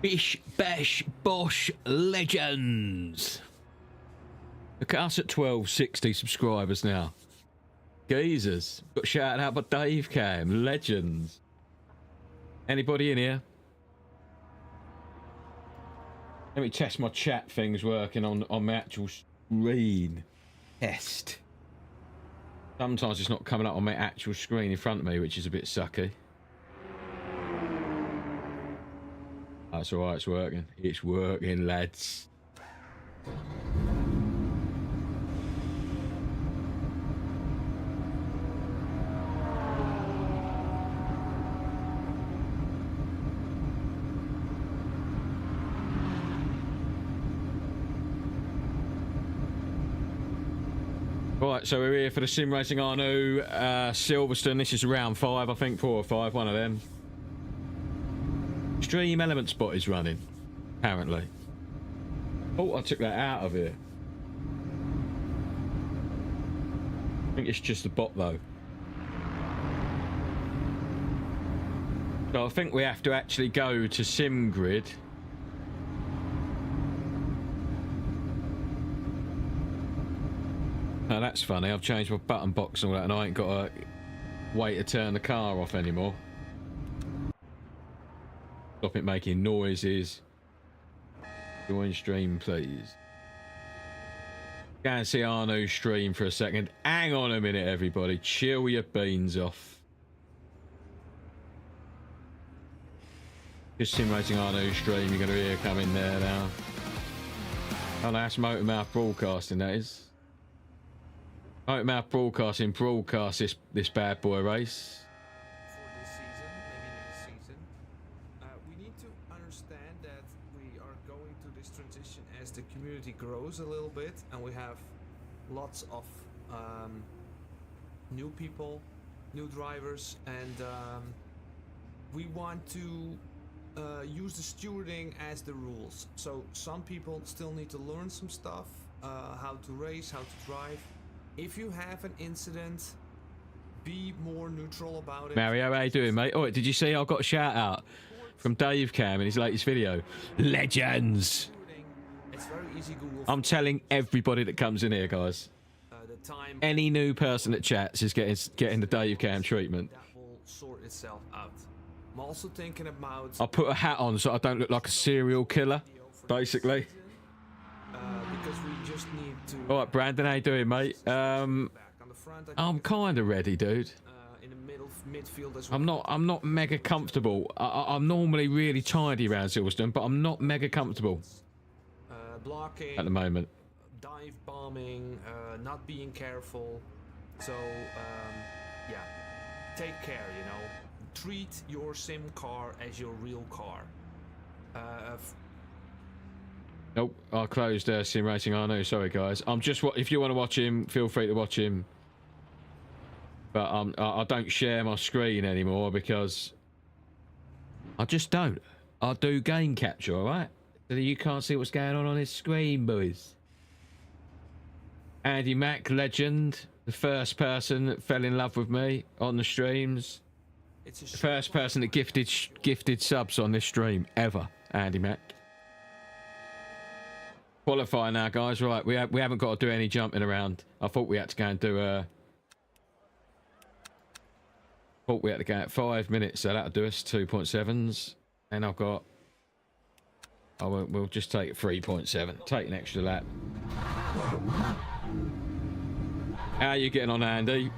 Bish, bash, bosh, legends. Look at us at 1260 subscribers now. Geezers. Got shouted out by Dave Cam. Legends. Anybody in here? Let me test my chat things working on my actual screen. Test. Sometimes it's not coming up on my actual screen in front of me, which is a bit sucky. That's alright, it's working. It's working, lads. Right, so we're here for the Sim Racing Arnouts, Silverstone. This is round 5, I think, 4 or 5, one of them. Extreme Element Spot is running, apparently. Oh, I took that out of here. I think it's just a bot, though. So I think we have to actually go to Sim Grid. Oh, that's funny. I've changed my button box and all that, and I ain't got to wait to turn the car off anymore. Stop it making noises. Join stream, please. Go and see Arno's stream for a second. Hang on a minute, everybody. Chill your beans off. Just Sim Racing Arno's stream. You're going to hear coming there now. Oh, that's Motormouth Broadcasting, that is. Motormouth Broadcasting broadcast this bad boy race. For this season, maybe next season. We need to understand that we are going through this transition as the community grows a little bit, and we have lots of new people, new drivers, and we want to use the stewarding as the rules. So some people still need to learn some stuff, how to race, how to drive. If you have an incident, be more neutral about it. Mario, how you doing, mate? Oh, did you see I got a shout out from Dave Cam in his latest video? Legends! It's very easy, Google. I'm telling everybody that comes in here, guys. Any new person that chats is getting the Dave Cam treatment. That will sort itself out. I'm also thinking about... I put a hat on so I don't look like a serial killer, basically. Because we just need to... All right, Brandon, how you doing, mate? I'm kind of ready, dude. In the midfield as well. I'm not mega comfortable. I'm normally really tidy around Silverstone, but I'm not mega comfortable blocking at the moment. Dive bombing, not being careful. So yeah, take care. You know, treat your sim car as your real car. Nope, I closed Sim Racing Arnouts. Sorry, guys. I'm just if you want to watch him, feel free to watch him. But I don't share my screen anymore because I just don't. I do game capture, all right? So that you can't see what's going on his screen, boys. Andy Mack, legend, the first person that fell in love with me on the streams. It's the first person that gifted subs on this stream ever. Andy Mack. Qualify now, guys. Right, we haven't got to do any jumping around. I thought we had to go and do a... Thought we had to go at 5 minutes, so that'll do us 2.7s. And I've got... we'll just take 3.7. Take an extra lap. How are you getting on, Andy?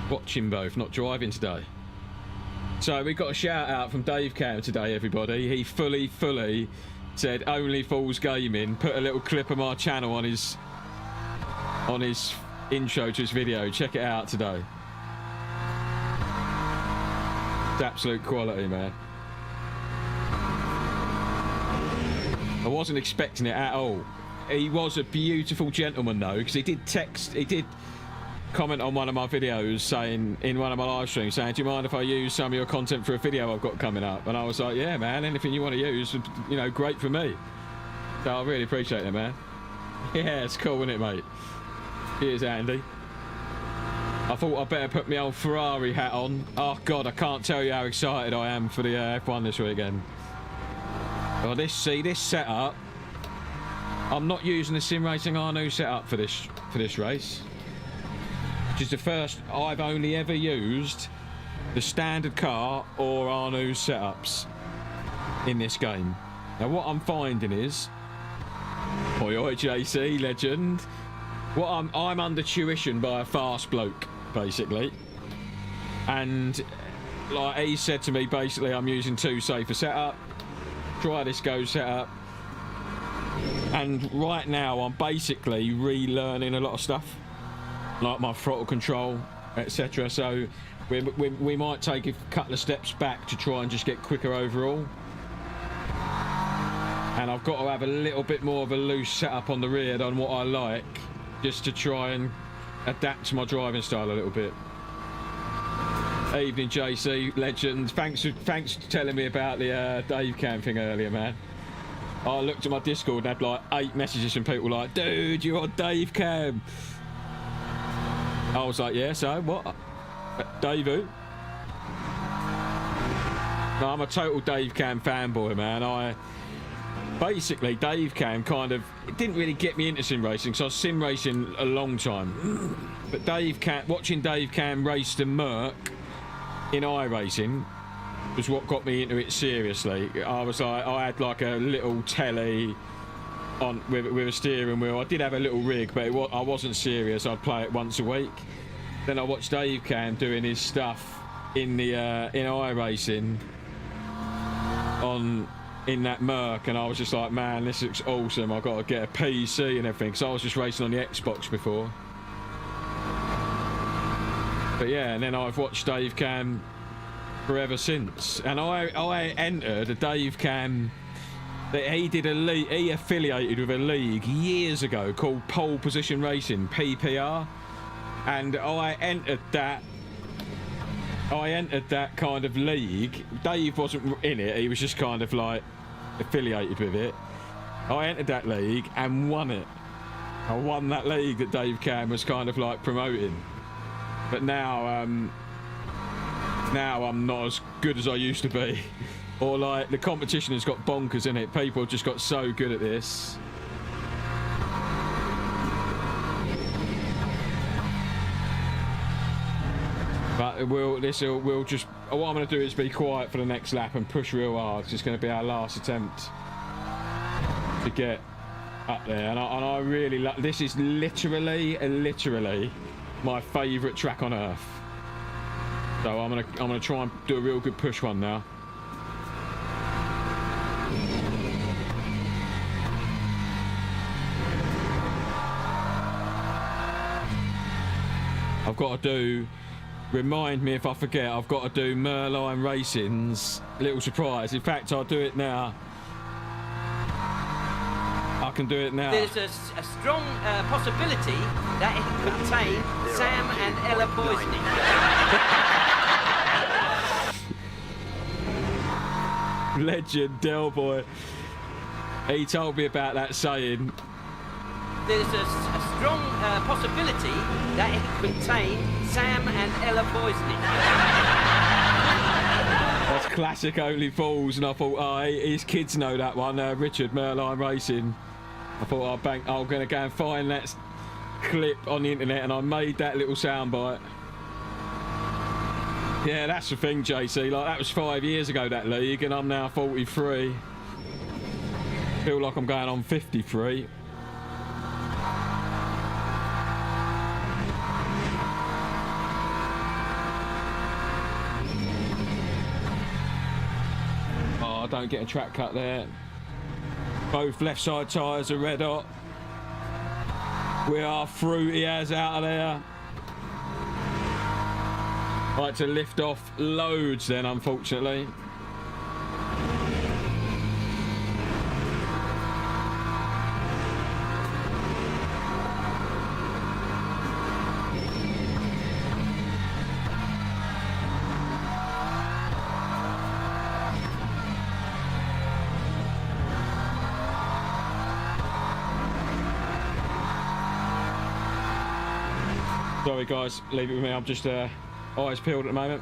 Watching both, not driving today. So we got a shout out from Dave Cam today, everybody. He fully said only fools gaming. Put a little clip of my channel on his intro to his video. Check it out today. It's absolute quality, man. I wasn't expecting it at all. He was a beautiful gentleman though, because he did comment on one of my videos saying, in one of my live streams, saying, do you mind if I use some of your content for a video I've got coming up? And I was like, yeah, man, anything you want to use, you know, great for me. So I really appreciate it, man. Yeah, it's cool, isn't it, mate? Cheers, Andy. I thought I'd better put my old Ferrari hat on. Oh God, I can't tell you how excited I am for the F1 this weekend. Oh, this setup. I'm not using the Sim Racing Arnouts setup for this race, which is the first I've only ever used the standard car or Arnouts setups in this game. Now what I'm finding is, oi JC legend, what I'm under tuition by a fast bloke basically, and like he said to me, basically I'm using too safe a setup. Try this go setup. And right now I'm basically relearning a lot of stuff, like my throttle control, etc. So we might take a couple of steps back to try and just get quicker overall. And I've got to have a little bit more of a loose setup on the rear than what I like, just to try and adapt to my driving style a little bit. Evening JC, legend. Thanks for telling me about the Dave Cam thing earlier, man. I looked at my Discord and had like 8 messages from people like, dude, you're on Dave Cam. I was like, yeah, so what? Dave who? No, I'm a total Dave Cam fanboy, man. Basically, Dave Cam kind of, it didn't really get me into sim racing, so I was sim racing a long time. But watching Dave Cam race the Merc in iRacing was what got me into it seriously. I had like a little telly on with a steering wheel. I did have a little rig, but I wasn't serious. I'd play it once a week. Then I watched Dave Cam doing his stuff in iRacing in that Merc, and I was just like, man, this looks awesome. I've got to get a PC and everything, so I was just racing on the Xbox before. But yeah, and then I've watched Dave Cam forever since, and I entered a Dave Cam that he did a league, he affiliated with a league years ago called Pole Position Racing, PPR, and I entered that kind of league. Dave wasn't in it, he was just kind of like affiliated with it. I entered that league and won it. I won that league that Dave Cam was kind of like promoting. But now I'm not as good as I used to be. Or like the competition has got bonkers in it. People have just got so good at this. But what I'm going to do is be quiet for the next lap and push real hard. It's going to be our last attempt to get up there. And I really like, this is literally my favourite track on earth. So I'm gonna try and do a real good push one now. I've got to do, remind me if I forget, I've got to do Merline Racing's little surprise. In fact, I'll do it now. I can do it now. There's a strong possibility that it contains Sam and Ella poisoning. Legend Del Boy. He told me about that saying. There's a strong possibility that it contains Sam and Ella poisoning. That's classic Only Fools, and I thought, oh, his kids know that one. Richard, Merline Racing. I thought I'm going to go and find that clip on the internet, and I made that little soundbite. Yeah, that's the thing, JC. Like, that was 5 years ago, that league, and I'm now 43. Feel like I'm going on 53. Oh, don't get a track cut there. Both left side tyres are red hot. We are fruity as out of there. Like to lift off loads then, unfortunately. Sorry guys, leave it with me. I'm just eyes peeled at the moment.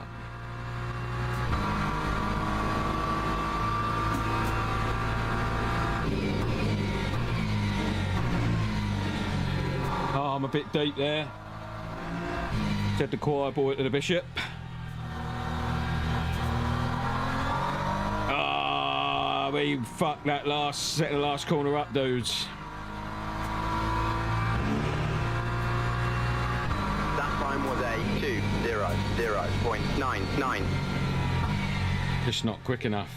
Oh, I'm a bit deep there. Said the choir boy to the bishop. Ah, we fucked that set the last corner up, dudes. Was a 2:00.99. Just not quick enough.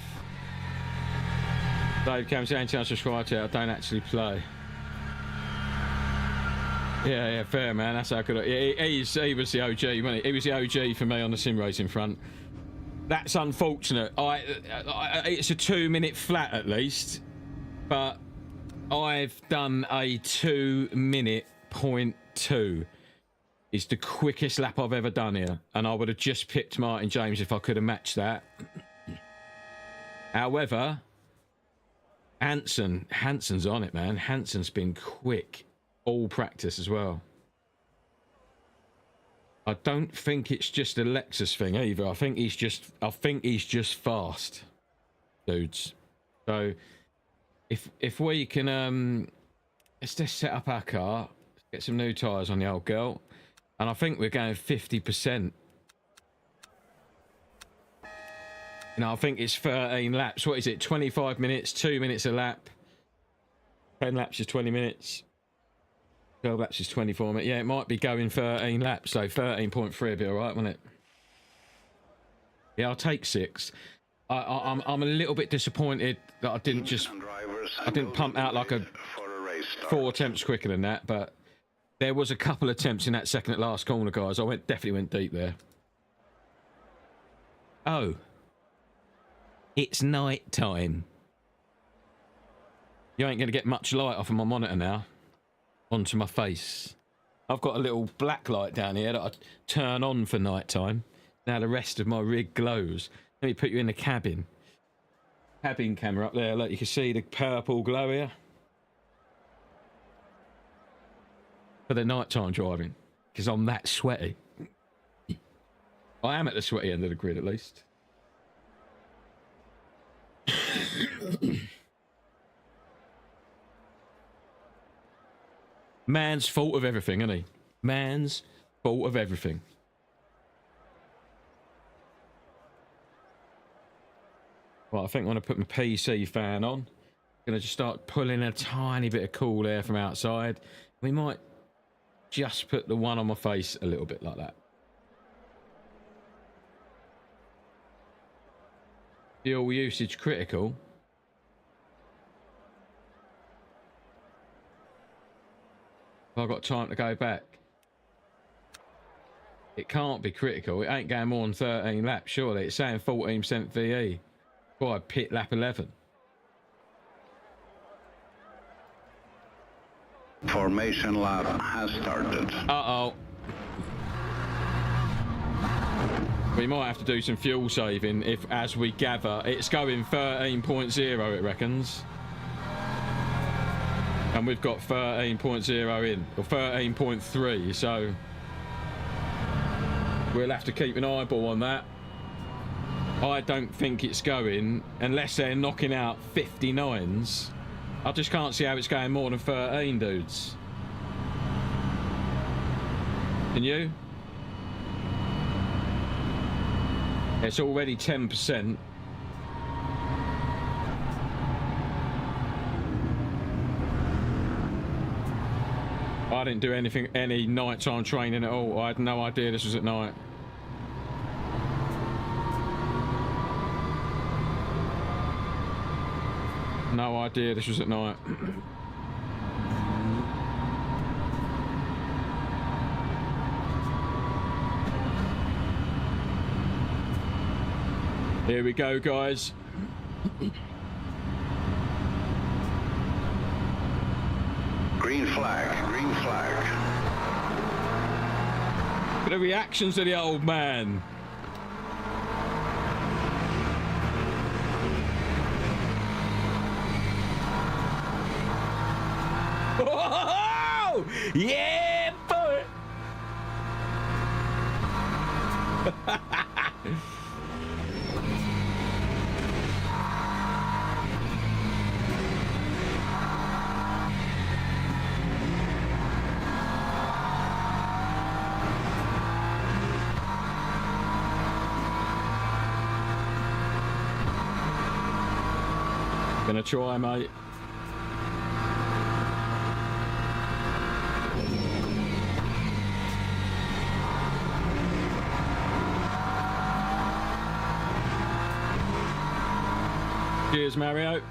Dave Cam's subscribe to it. I don't actually play. Yeah, fair man. That's how good. He was the OG, wasn't he? He was the OG for me on the sim racing front. That's unfortunate. It's a 2-minute flat at least, but I've done a 2-minute .2. It's the quickest lap I've ever done here, and I would have just pipped Martin James if I could have matched that. However, Hanson's on it, man. Hanson's been quick all practice as well. I don't think it's just a Lexus thing either. I think he's just fast, dudes. So if we can let's just set up our car, get some new tyres on the old girl. And I think we're going 50%. You know, I think it's 13 laps. What is it? 25 minutes, 2 minutes a lap. 10 laps is 20 minutes. 12 laps is 24 minutes. Yeah, it might be going 13 laps. So 13.3 would be all right, wouldn't it? Yeah, I'll take 6. I'm a little bit disappointed that I didn't pump out like a 4 attempts quicker than that, but there was a couple of attempts in that second at last corner, guys. I definitely went deep there. Oh. It's night time. You ain't going to get much light off of my monitor now. Onto my face. I've got a little black light down here that I turn on for night time. Now the rest of my rig glows. Let me put you in the cabin. Cabin camera up there. Look, you can see the purple glow here. For the nighttime driving, because I'm that sweaty. I am at the sweaty end of the grid, at least. Man's fault of everything, isn't he? Man's fault of everything. Well, I think I'm going to put my PC fan on. I'm going to just start pulling a tiny bit of cool air from outside. We might just put the one on my face a little bit like that. Fuel usage critical. I've got time to go back. It can't be critical. It ain't going more than 13 laps, surely. It's saying 14% VE. Boy, pit lap 11. Formation lap has started. Uh-oh. We might have to do some fuel saving if, as we gather, it's going 13.0, it reckons. And we've got 13.0 in, or 13.3, so we'll have to keep an eyeball on that. I don't think it's going, unless they're knocking out 59s. I just can't see how it's going more than 13, dudes. Can you? It's already 10%. I didn't do any nighttime training at all. I had no idea this was at night. No idea this was at night. Here we go, guys. Green flag, green flag. Look at the reactions of the old man. Whoa! Yeah, boy! Gonna try, mate. Cheers, Mario.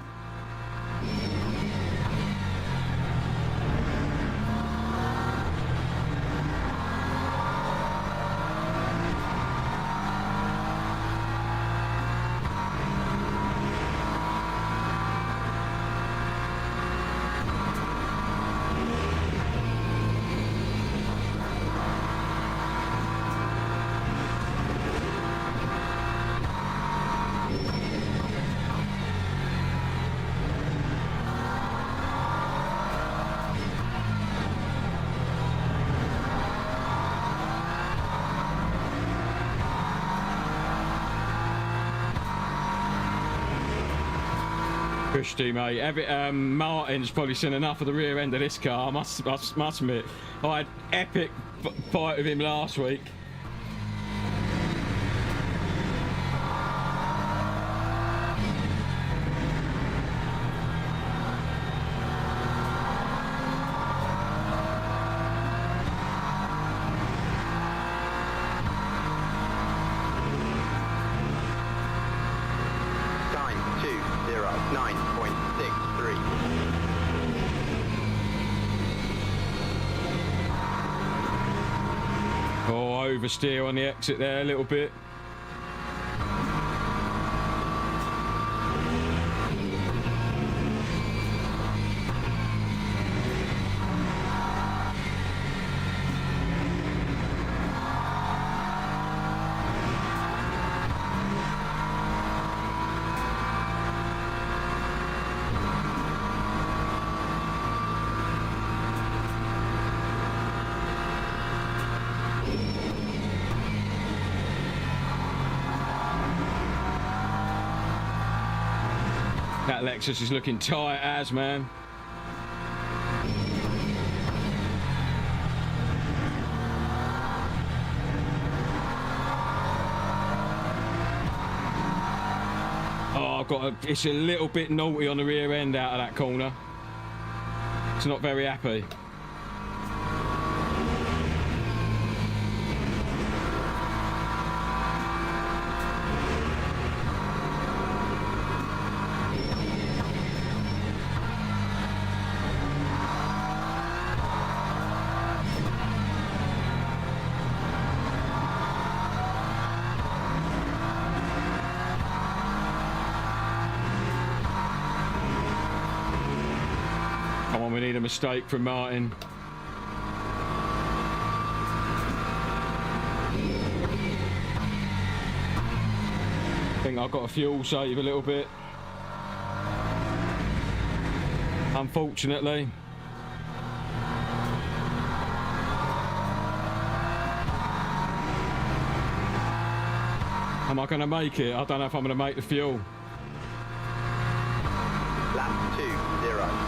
Christy, mate. Martin's probably seen enough of the rear end of this car. I must admit, I had epic fight with him last week. Oversteer on the exit there a little bit. That Lexus is looking tight as, man. Oh, it's a little bit naughty on the rear end out of that corner. It's not very happy. We need a mistake from Martin. I think I've got a fuel save a little bit. Unfortunately. Am I going to make it? I don't know if I'm going to make the fuel. Lap 202.01.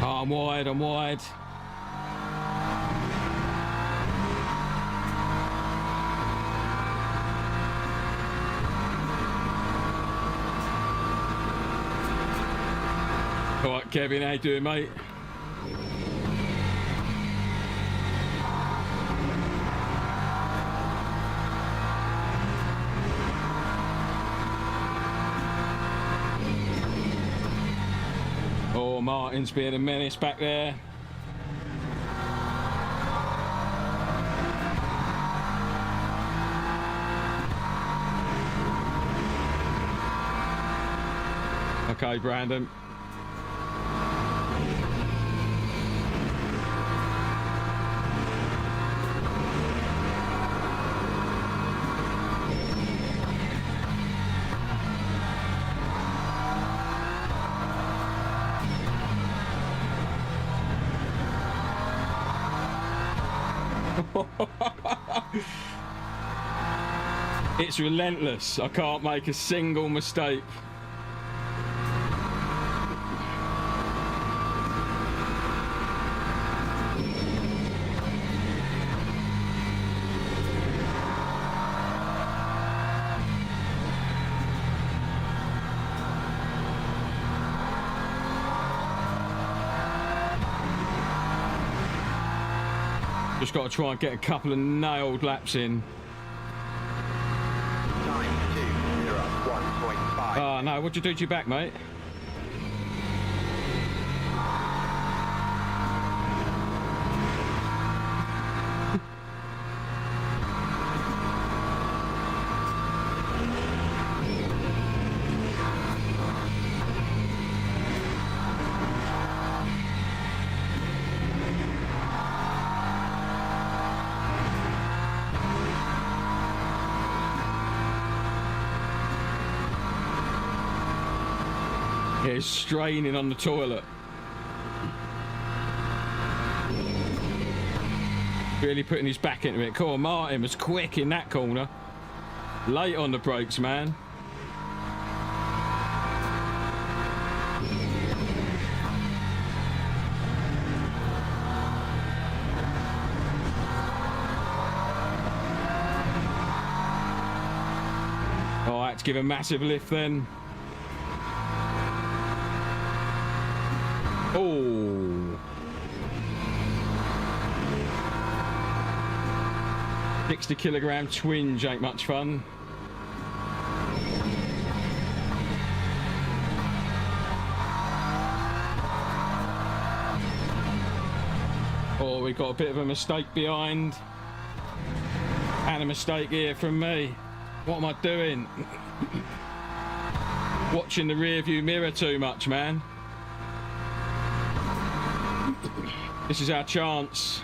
Oh, I'm wide. All right, Kevin, how you doing, mate? Oh, Martin's being a menace back there. Okay, Brandon. It's relentless. I can't make a single mistake. Just got to try and get a couple of nailed laps in. Time 2:01.5. Oh no, what'd you do to your back, mate? He's straining on the toilet. Really putting his back into it. Come on, Martin was quick in that corner. Late on the brakes, man. Oh, I had to give a massive lift then. Oh, 60-kilogram twinge ain't much fun. Oh, we got a bit of a mistake behind, and a mistake here from me. What am I doing? Watching the rear view mirror too much, man. This is our chance.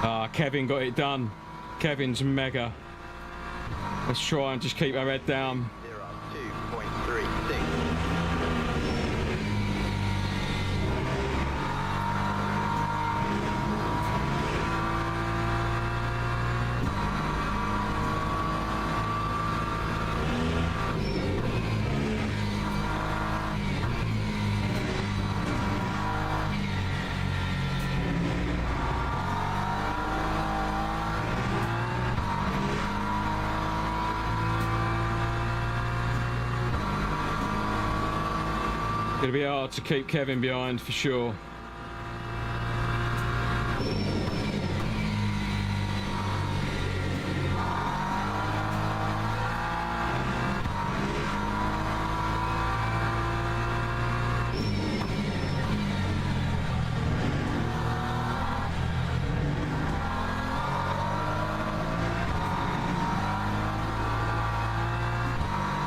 Ah, Kevin got it done. Kevin's mega. Let's try and just keep our head down. 2.36. Gonna be hard to keep Kevin behind for sure.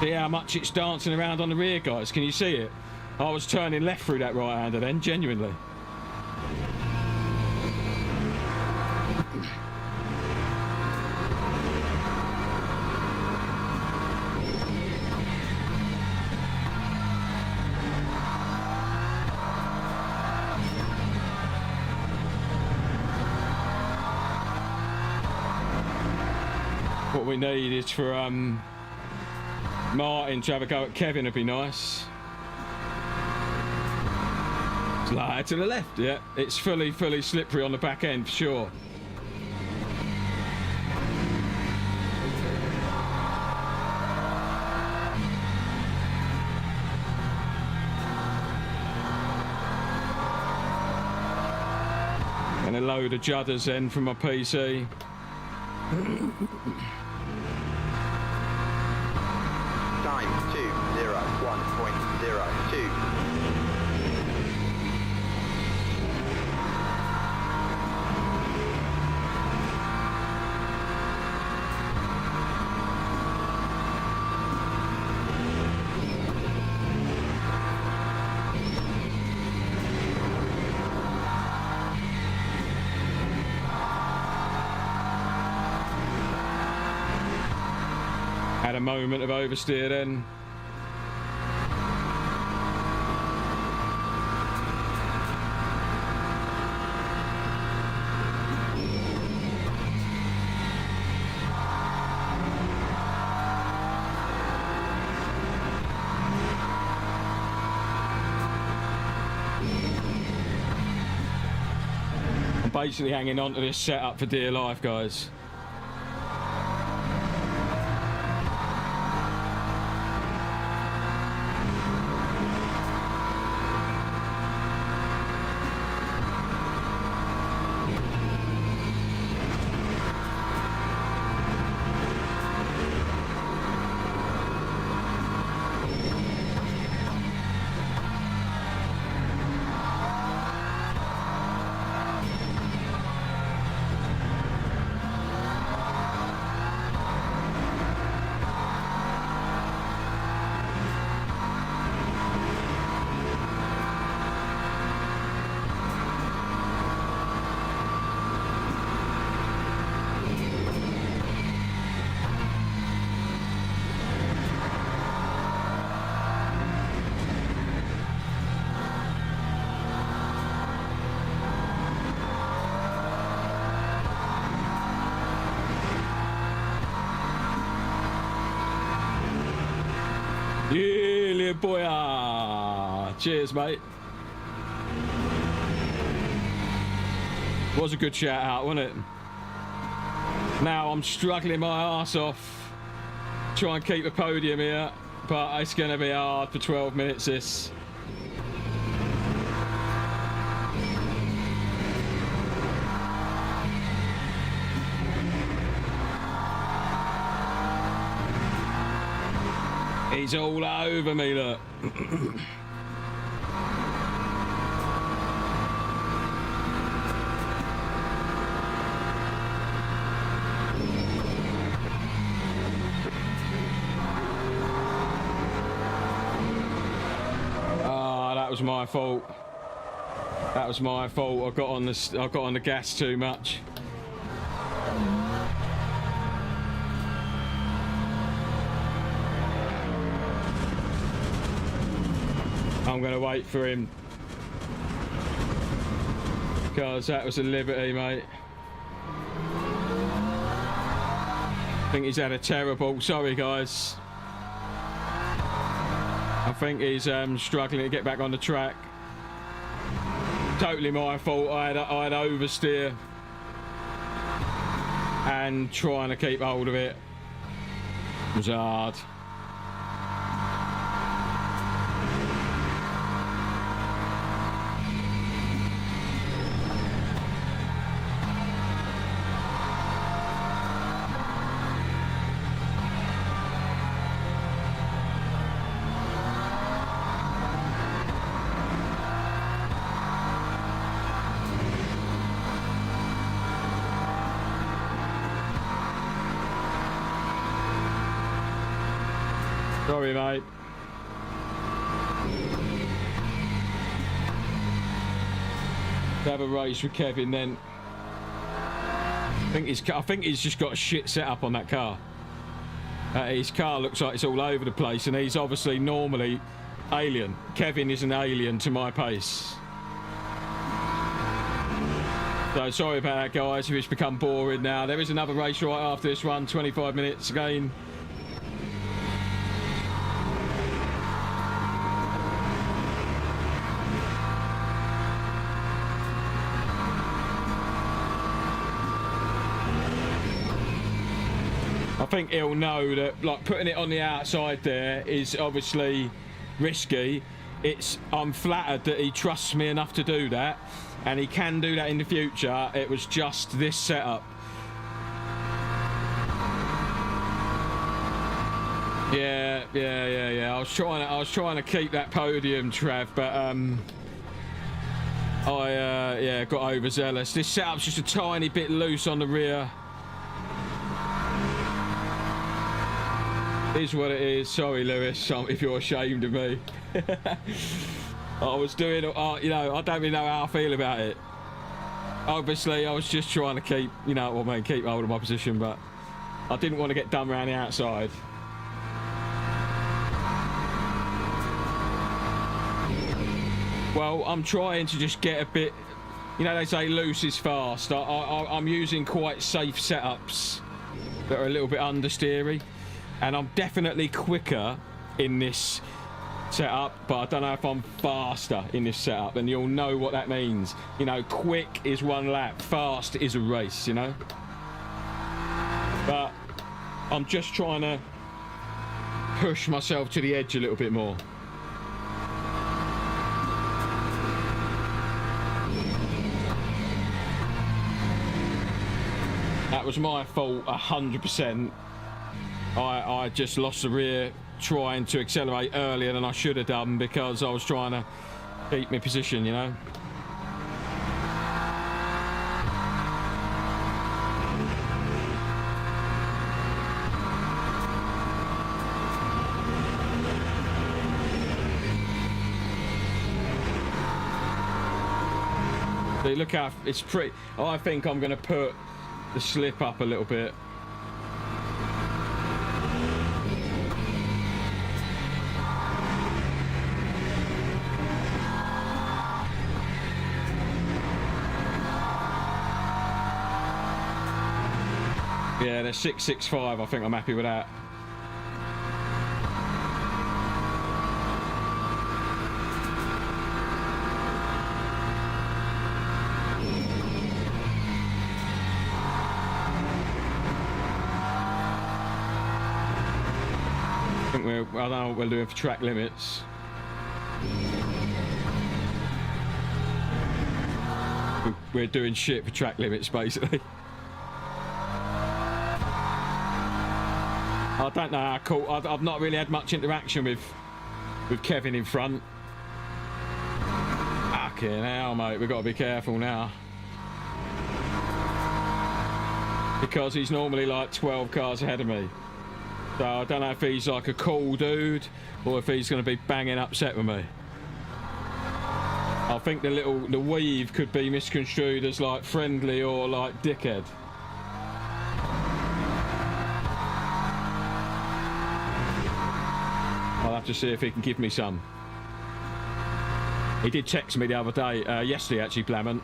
See how much it's dancing around on the rear, guys? Can you see it? I was turning left through that right-hander then, genuinely. What we need is for Martin to have a go at Kevin, would be nice. Slide to the left, yeah. It's fully slippery on the back end for sure. And a load of judders then from my PC. Time 2:01.02. a moment of oversteer then. I'm basically hanging on to this setup for dear life, guys. Yeah, boy. Cheers, mate. Was a good shout out, wasn't it? Now I'm struggling my arse off. Try and keep the podium here, but it's going to be hard for 12 minutes, this. He's all over me, look. That was my fault. That was my fault. I got on the gas too much. I'm going to wait for him, because that was a liberty, mate. I think he's had a terrible... Sorry, guys. I think he's struggling to get back on the track. Totally my fault. I had oversteer and trying to keep hold of it was hard. Sorry, mate. Have a race with Kevin then. I think he's just got a shit setup on that car. His car looks like it's all over the place, and he's obviously normally alien. Kevin is an alien to my pace. So sorry about that, guys, if it's become boring now. There is another race right after this one, 25 minutes again. I think he'll know that, like, putting it on the outside there is obviously risky. I'm flattered that he trusts me enough to do that, and he can do that in the future. It was just this setup. Yeah. I was trying to keep that podium, Trav, but I got overzealous. This setup's just a tiny bit loose on the rear. Is what it is. Sorry, Lewis, if you're ashamed of me. I was doing, you know, I don't really know how I feel about it. Obviously, I was just trying to keep, you know what I mean, keep hold of my position, but I didn't want to get done around the outside. Well, I'm trying to just get a bit, you know, they say loose is fast. I'm using quite safe setups that are a little bit understeery, and I'm definitely quicker in this setup, but I don't know if I'm faster in this setup, and you'll know what that means. You know, quick is 1 lap, fast is a race, you know. But I'm just trying to push myself to the edge a little bit more. That was my fault 100%. I just lost the rear trying to accelerate earlier than I should have done because I was trying to keep my position, you know. See, look how it's pretty. I think I'm going to put the slip up a little bit. Yeah, they're 665. I think I'm happy with that. I don't know what we're doing for track limits. We're doing shit for track limits, basically. I don't know how cool. I've not really had much interaction with Kevin in front. Fucking hell, mate. We've got to be careful now. Because he's normally like 12 cars ahead of me. So I don't know if he's like a cool dude or if he's going to be banging upset with me. I think the weave could be misconstrued as like friendly or like dickhead. I'll have to see if he can give me some. He did text me the other day, yesterday actually, Blamant,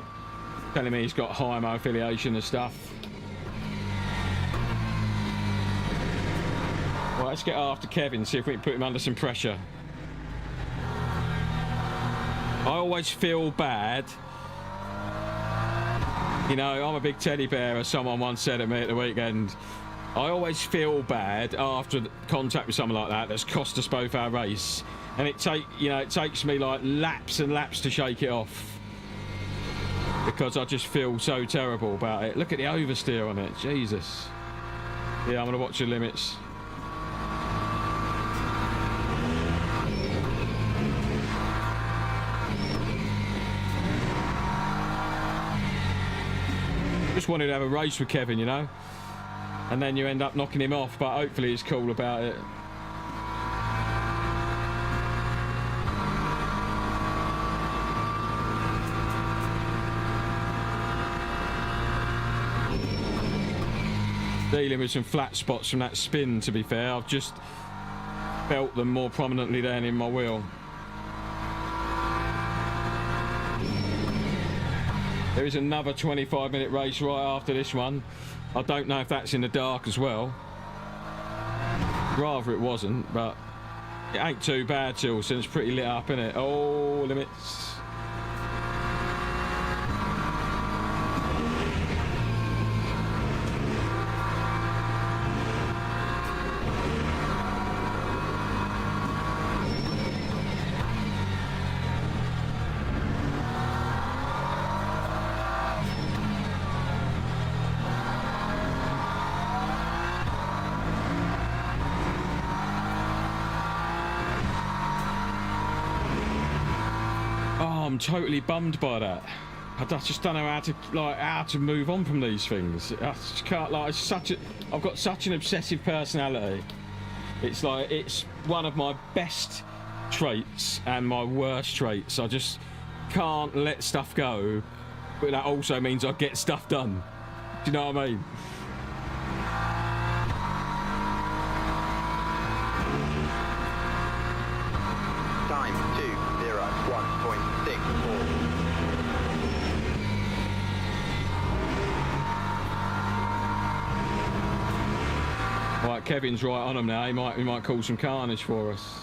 telling me he's got HIMO affiliation and stuff. Well, let's get after Kevin, see if we can put him under some pressure. I always feel bad. You know, I'm a big teddy bear, as someone once said at me at the weekend. I always feel bad after contact with someone like that that's cost us both our race. And it takes me like laps and laps to shake it off. Because I just feel so terrible about it. Look at the oversteer on it, Jesus. Yeah, I'm going to watch the limits. Just wanted to have a race with Kevin, you know, and then you end up knocking him off, but hopefully he's cool about it. Dealing with some flat spots from that spin, to be fair. I've just felt them more prominently down in my wheel. There is another 25-minute race right after this one. I don't know if that's in the dark as well. Rather it wasn't, but it ain't too bad, Tilson. It's pretty lit up, isn't it? Oh, limits. I'm totally bummed by that. I just don't know how to move on from these things. I just can't, like, I've got such an obsessive personality. It's like, it's one of my best traits and my worst traits. I just can't let stuff go, but that also means I get stuff done. Do you know what I mean? Time 2:01.6. Right, Kevin's right on him now. He might cause some carnage for us.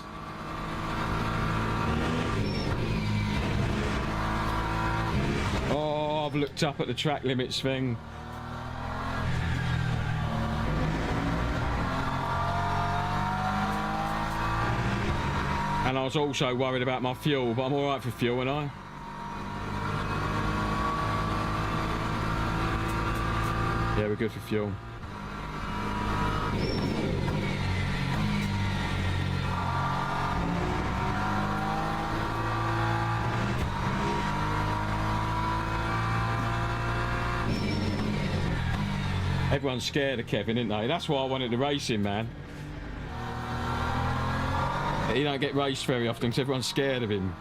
Oh, I've looked up at the track limits thing. And I was also worried about my fuel, but I'm all right for fuel, aren't I? Yeah, we're good for fuel. Everyone's scared of Kevin, isn't they? That's why I wanted to race him, man. He don't get raced very often because everyone's scared of him.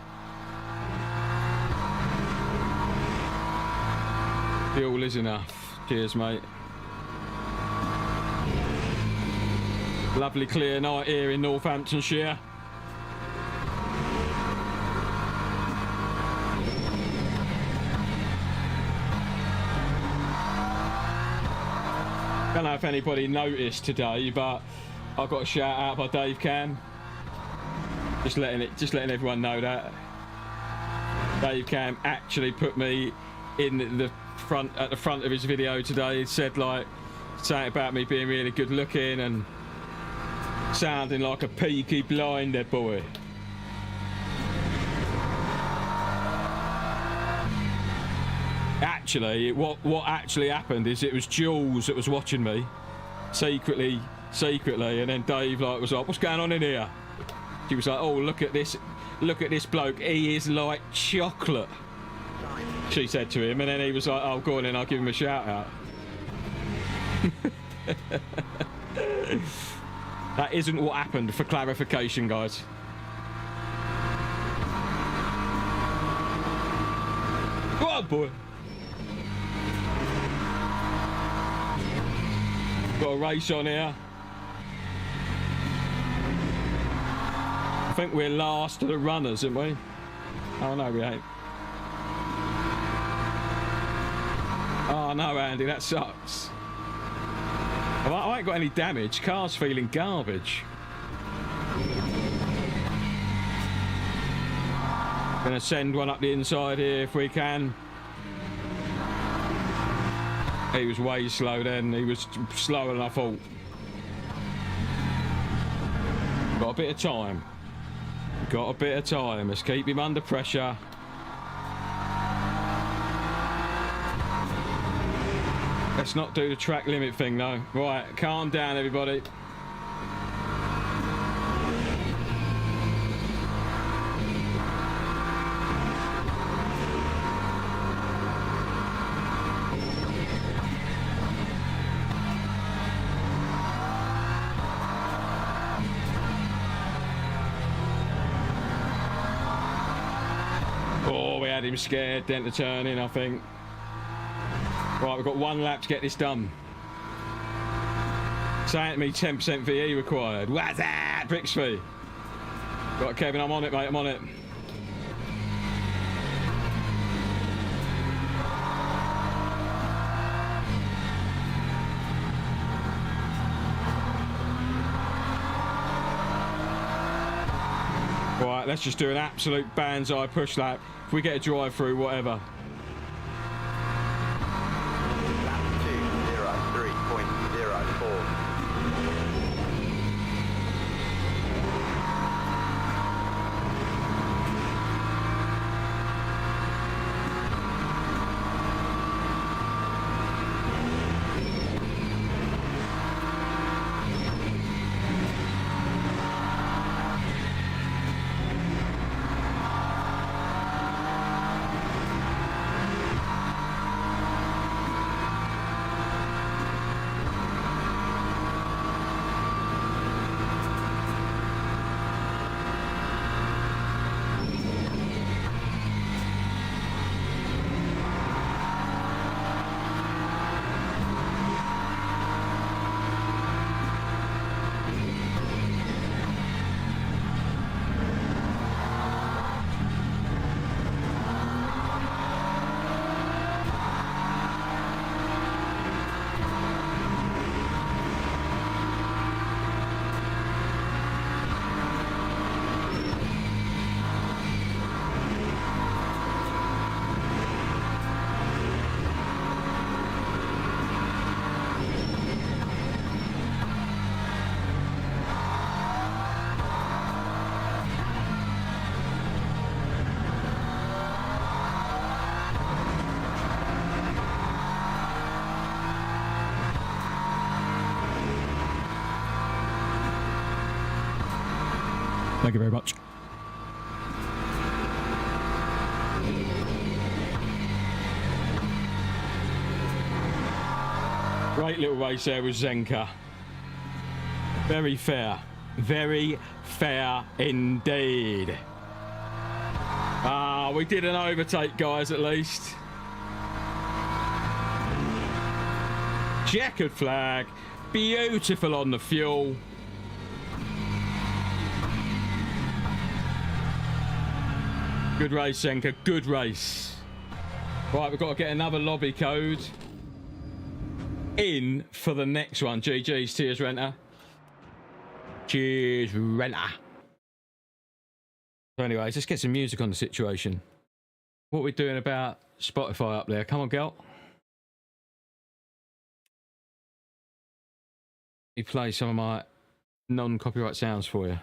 Fuel is enough. Cheers, mate. Lovely clear night here in Northamptonshire. Don't know if anybody noticed today, but I got a shout out by Dave Cam. Just letting everyone know that Dave Cam actually put me in the front at the front of his video today. He said like something about me being really good looking and sounding like a Peaky Blinder boy. Actually, what actually happened is it was Jules that was watching me secretly, and then Dave like was like, "What's going on in here?" She was like, "Oh, look at this bloke. He is like chocolate." She said to him, and then he was like, "Oh, go on, and I'll give him a shout out." That isn't what happened, for clarification, guys. Oh boy. Got a race on here. I think we're last of the runners, aren't we? Oh no, we ain't. Oh no, Andy, that sucks. I ain't got any damage. Car's feeling garbage. Gonna send one up the inside here if we can. He was way slow then. He was slower than I thought. Got a bit of time. Got a bit of time. Let's keep him under pressure. Let's not do the track limit thing though. Right, calm down everybody. Oh, we had him scared then to turn in, I think. Right, we've got one lap to get this done. Saying to me 10% VE required. What's that? Brixby. Right, Kevin, I'm on it, mate, I'm on it. Right, let's just do an absolute banzai push lap. If we get a drive through, whatever. Thank you very much. Great little race there with Zenka. Very fair. Very fair indeed. Ah, we did an overtake, guys, at least. Checkered flag. Beautiful on the fuel. Good race, Zenka. Good race. Right, we've got to get another lobby code in for the next one. GG's, cheers, Renter. Cheers, Renter. So anyways, let's get some music on the situation. What are we doing about Spotify up there? Come on, girl. Let me play some of my non-copyright sounds for you.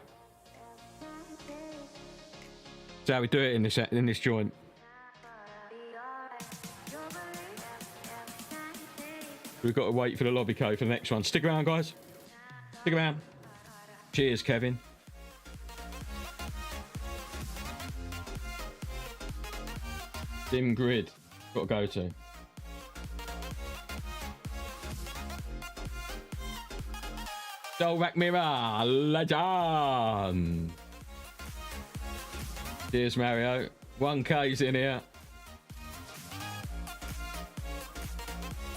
That's how we do it in this joint. We've got to wait for the lobby code for the next one. Stick around, guys. Stick around. Cheers, Kevin. Dim grid. Got to go to. Rack Mirror. Legend. Cheers, Mario. 1K's in here.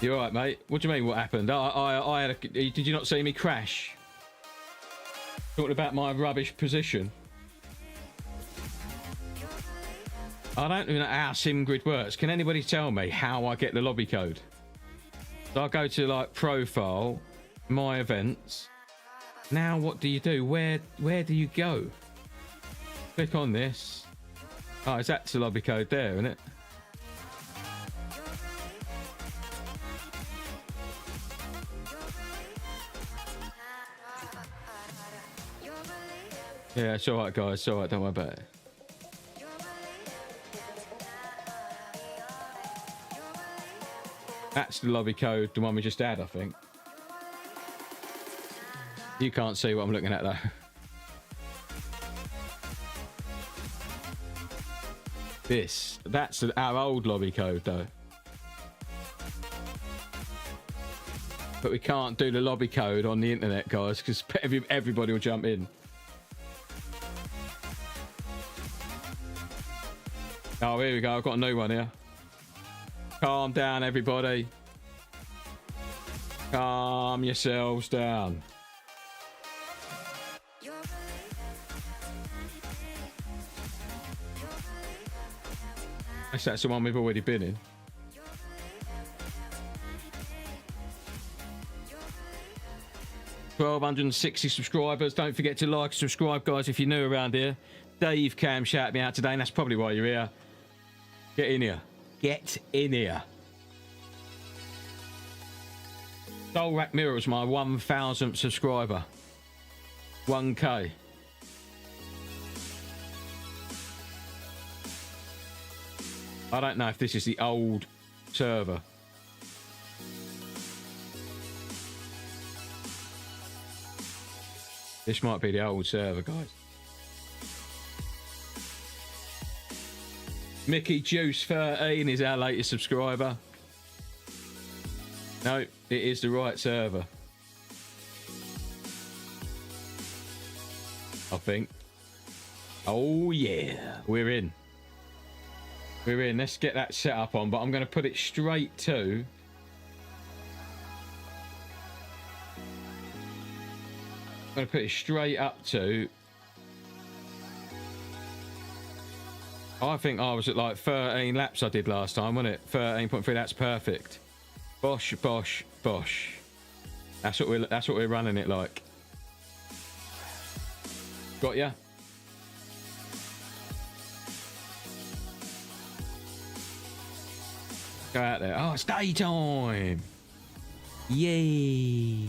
You alright, mate? What do you mean, what happened? I had a... Did you not see me crash? Talking about my rubbish position. I don't even know how SimGrid works. Can anybody tell me how I get the lobby code? So I go to, like, profile, my events. Now what do you do? Where do you go? Click on this. Oh, that's the lobby code there, isn't it? Yeah, it's alright, guys. It's alright, don't worry about it. That's the lobby code, the one we just had, I think. You can't see what I'm looking at, though. That's our old lobby code, though. But we can't do the lobby code on the internet, guys, because everybody will jump in. Oh, here we go. I've got a new one here. Calm down, everybody. Calm yourselves down. That's the one we've already been in. $1,260 subscribers. Don't forget to like and subscribe, guys, if you're new around here. Dave Cam shouted me out today, and that's probably why you're here. Get in here. Get in here. Rack Mirror was my 1,000th subscriber. 1K. I don't know if this is the old server. This might be the old server, guys. Mickey Juice 13 is our latest subscriber. No, it is the right server. I think. Oh yeah, we're in. We're in. Let's get that set up on, but I'm going to put it straight to... I'm going to put it straight up to... I think I was at like 13 laps I did last time, wasn't it? 13.3, that's perfect. Bosh, bosh, bosh. That's what we're running it like. Got ya? Go out there. Oh, it's daytime. Yay.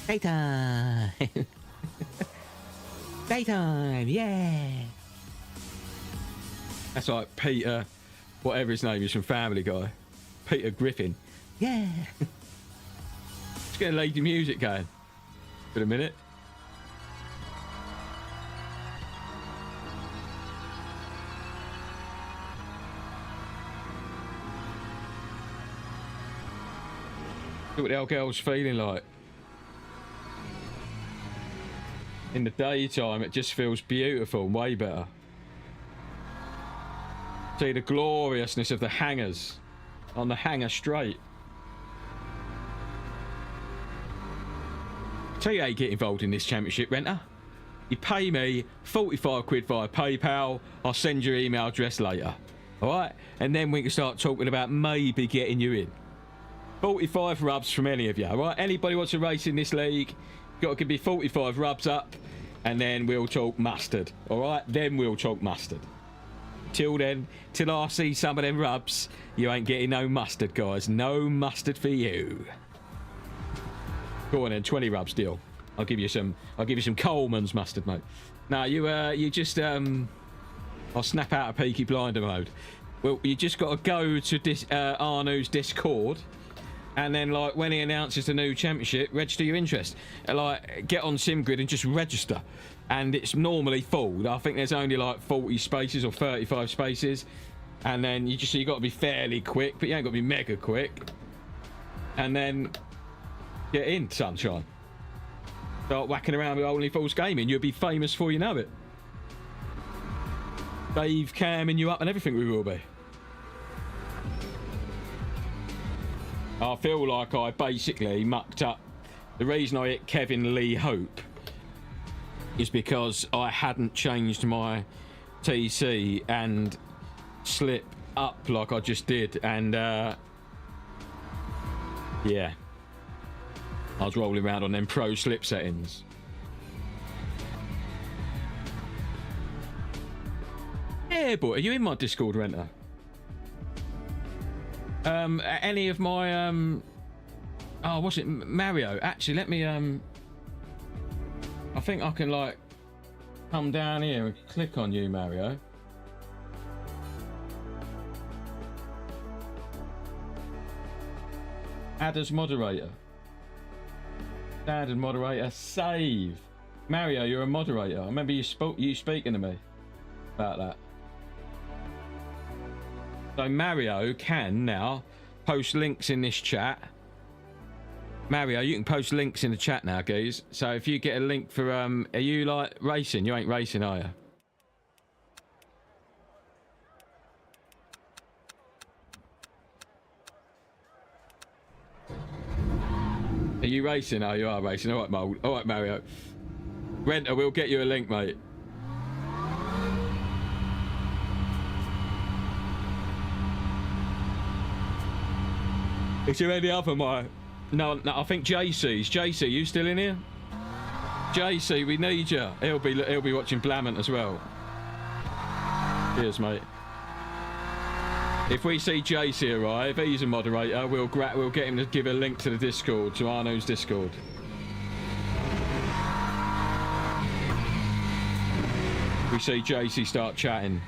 Daytime. Daytime, yeah. That's like Peter, whatever his name is from Family Guy. Peter Griffin. Yeah. Just get a lady music going for a minute. See what the old girl's feeling like. In the daytime, it just feels beautiful, way better. See the gloriousness of the hangers on the hanger straight. Tell you how you get involved in this championship, Renter. You pay me 45 quid via PayPal. I'll send your email address later. Alright? And then we can start talking about maybe getting you in. 45 rubs from any of you, alright? Anybody wants to race in this league, got to give me 45 rubs up, and then we'll talk mustard. Alright? Then we'll talk mustard. Till then, till I see some of them rubs, you ain't getting no mustard, guys. No mustard for you. Go on then, 20 rubs deal. I'll give you some Coleman's mustard, mate. Now you just I'll snap out of Peaky Blinder mode. Well, you just got to go to Arnouts Discord, and then like when he announces the new championship, register your interest. Like get on SimGrid and just register. And it's normally full. I think there's only like 40 spaces or 35 spaces, and then you got to be fairly quick, but you ain't got to be mega quick. And then get in, sunshine. Start whacking around with Only Fools Gaming. You'll be famous before you know it. Dave camming you up and everything we will be. I feel like I basically mucked up. The reason I hit Kevin Lee Hope is because I hadn't changed my TC and slip up like I just did, and yeah, I was rolling around on them pro slip settings. Yeah, boy, are you in my Discord, Renter? Any of my oh, what's it, Mario? Actually, let me I think I can like come down here and click on you, Mario. Add as moderator. Add as moderator. Save. Mario, you're a moderator. I remember you speaking to me about that. So Mario can now post links in this chat. Mario, you can post links in the chat now, guys. So if you get a link for are you like racing? You ain't racing, are you? Are you racing? Oh, you are racing. All right, Mo. All right, Mario. Renter, we'll get you a link, mate. Is there any other, my? No, I think JC's. JC, you still in here? JC, we need you. He'll be watching Blamant as well. Cheers, mate. If we see JC arrive, he's a moderator. We'll get him to give a link to the Discord, to Arnouts Discord. We see JC start chatting.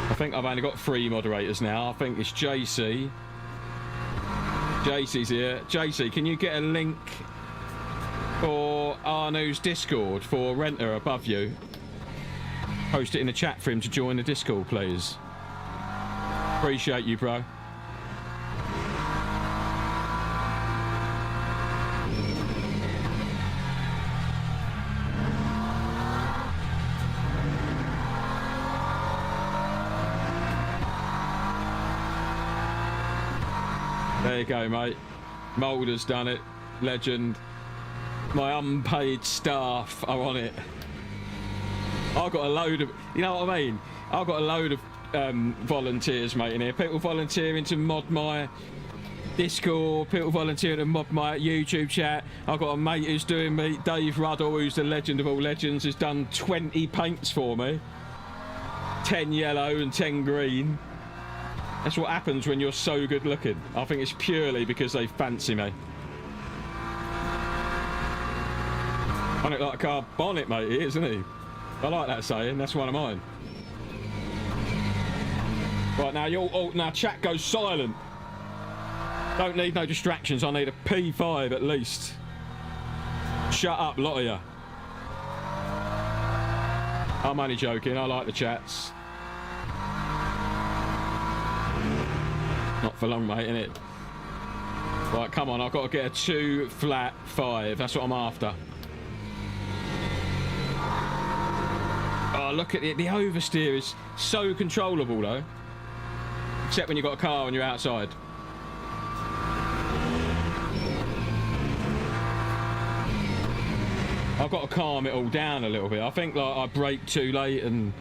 I think I've only got 3 moderators now. I think it's JC. JC's here. JC, can you get a link for Arnouts Discord for Renter above you? Post it in the chat for him to join the Discord, please. Appreciate you, bro. There you go, mate. Moulder's done it. Legend. My unpaid staff are on it. I've got a load of, you know what I mean? I've got a load of volunteers, mate, in here. People volunteering to mod my Discord, people volunteering to mod my YouTube chat. I've got a mate who's doing me, Dave Ruddle, who's the legend of all legends, has done 20 paints for me. 10 yellow and 10 green. That's what happens when you're so good looking. I think it's purely because they fancy me. On it like a car bonnet, mate, he is, isn't he? I like that saying, that's one of mine. Right, now now chat goes silent. Don't need no distractions, I need a P5 at least. Shut up, lot of you. I'm only joking, I like the chats. Not for long, mate, innit? Right, come on, I've got to get a 2 flat 5. That's what I'm after. Oh, look at it. The oversteer is so controllable, though. Except when you've got a car and you're outside. I've got to calm it all down a little bit. I think like I brake too late and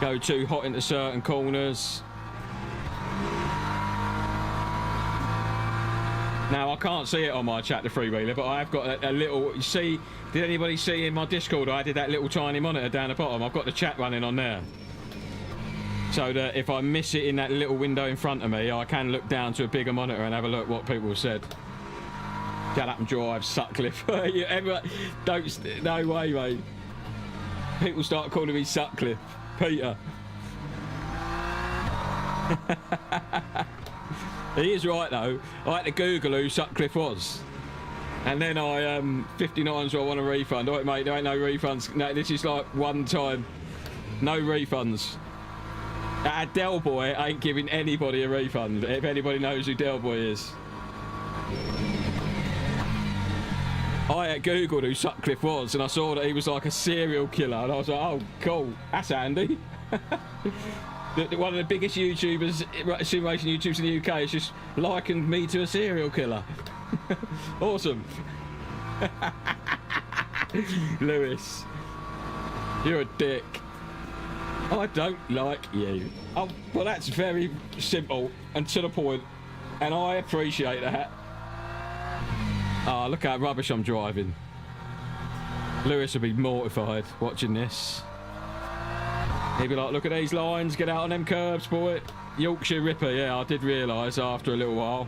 go too hot into certain corners. Now, I can't see it on my Chapter 3 wheeler, but I have got a little... You see, did anybody see in my Discord I did that little tiny monitor down the bottom? I've got the chat running on there. So that if I miss it in that little window in front of me, I can look down to a bigger monitor and have a look what people have said. Get up and drive, Sutcliffe. Everyone, don't... No way, mate. People start calling me Sutcliffe. Peter. He is right, though. I had to Google who Sutcliffe was. And then I, 59s where I want a refund. All right, mate, there ain't no refunds. No, this is like one time. No refunds. Del Boy ain't giving anybody a refund, if anybody knows who Del Boy is. I Googled who Sutcliffe was, and I saw that he was like a serial killer. And I was like, oh, cool. That's handy. One of the biggest YouTubers, sim racing YouTubers in the UK, has just likened me to a serial killer. Awesome. Lewis, you're a dick. I don't like you. Oh, well, that's very simple and to the point, and I appreciate that. Oh, look how rubbish I'm driving. Lewis will be mortified watching this. He'd be like, look at these lines, get out on them curbs, boy. Yorkshire Ripper, yeah, I did realise after a little while.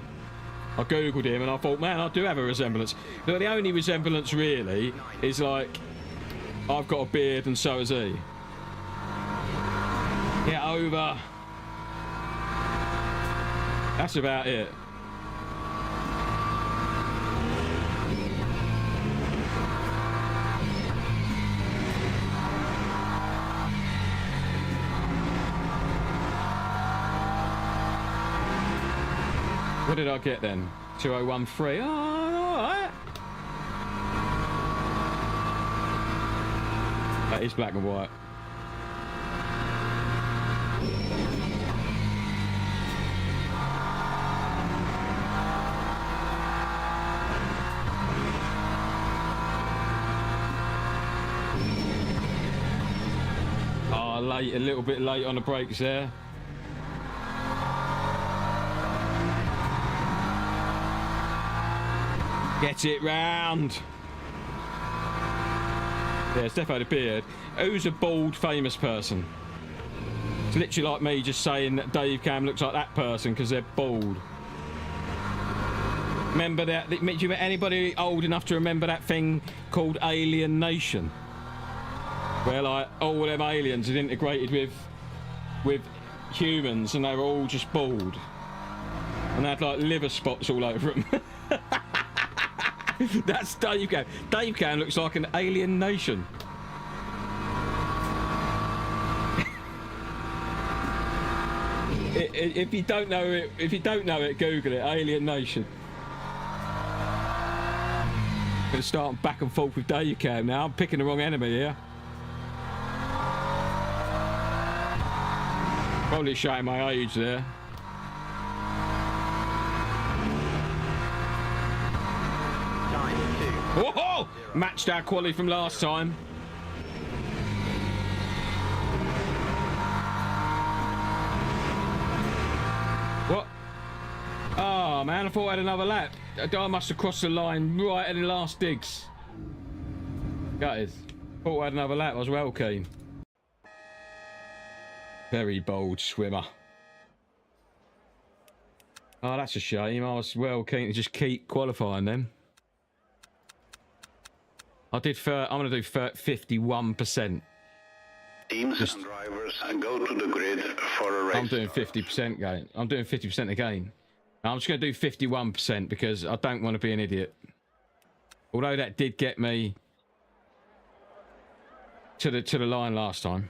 I Googled him and I thought, man, I do have a resemblance. But the only resemblance really is like, I've got a beard and so has he. Get over. That's about it. What did I get then? 2013. Oh, alright. That is black and white. Oh, late, a little bit late on the brakes there. Get it round. Yeah, it's definitely the beard. Who's a bald famous person? It's literally like me just saying that Dave Cam looks like that person because they're bald. Remember that? Do you anybody old enough to remember that thing called Alien Nation? Where like all them aliens had integrated with humans and they were all just bald. And they had like liver spots all over them. That's Dave Cam. Dave Cam looks like an alien nation. If you don't know it, Google it. Alien Nation. I'm gonna start back and forth with Dave Cam now. I'm picking the wrong enemy here. Probably showing my age there. Whoa! Matched our quality from last time. What? Oh man, I thought I had another lap. I must have crossed the line right at the last digs. Gutted. Thought I had another lap. I was well keen. Very bold swimmer. Oh, that's a shame. I was well keen to just keep qualifying then. I did. I'm going to do 51%. Teams and drivers go to the grid for a race. I'm doing 50% again. I'm doing 50% again. I'm just going to do 51% because I don't want to be an idiot. Although that did get me to the line last time.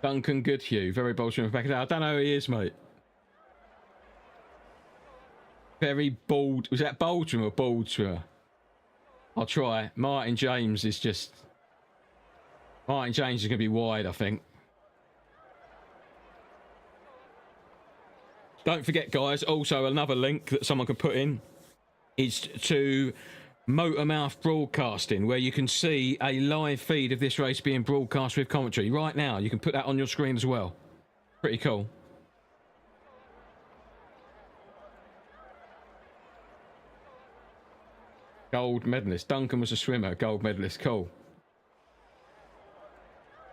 Duncan Goodhue, very bold swimmer back there. I don't know who he is, mate. Very bold. Was that bold swimmer or bold swimmer? I'll try. Martin James is just... Martin James is going to be wide, I think. Don't forget, guys, also another link that someone can put in is to Motormouth Broadcasting, where you can see a live feed of this race being broadcast with commentary. Right now, you can put that on your screen as well. Pretty cool. Gold medalist. Duncan was a swimmer. Gold medalist. Cool.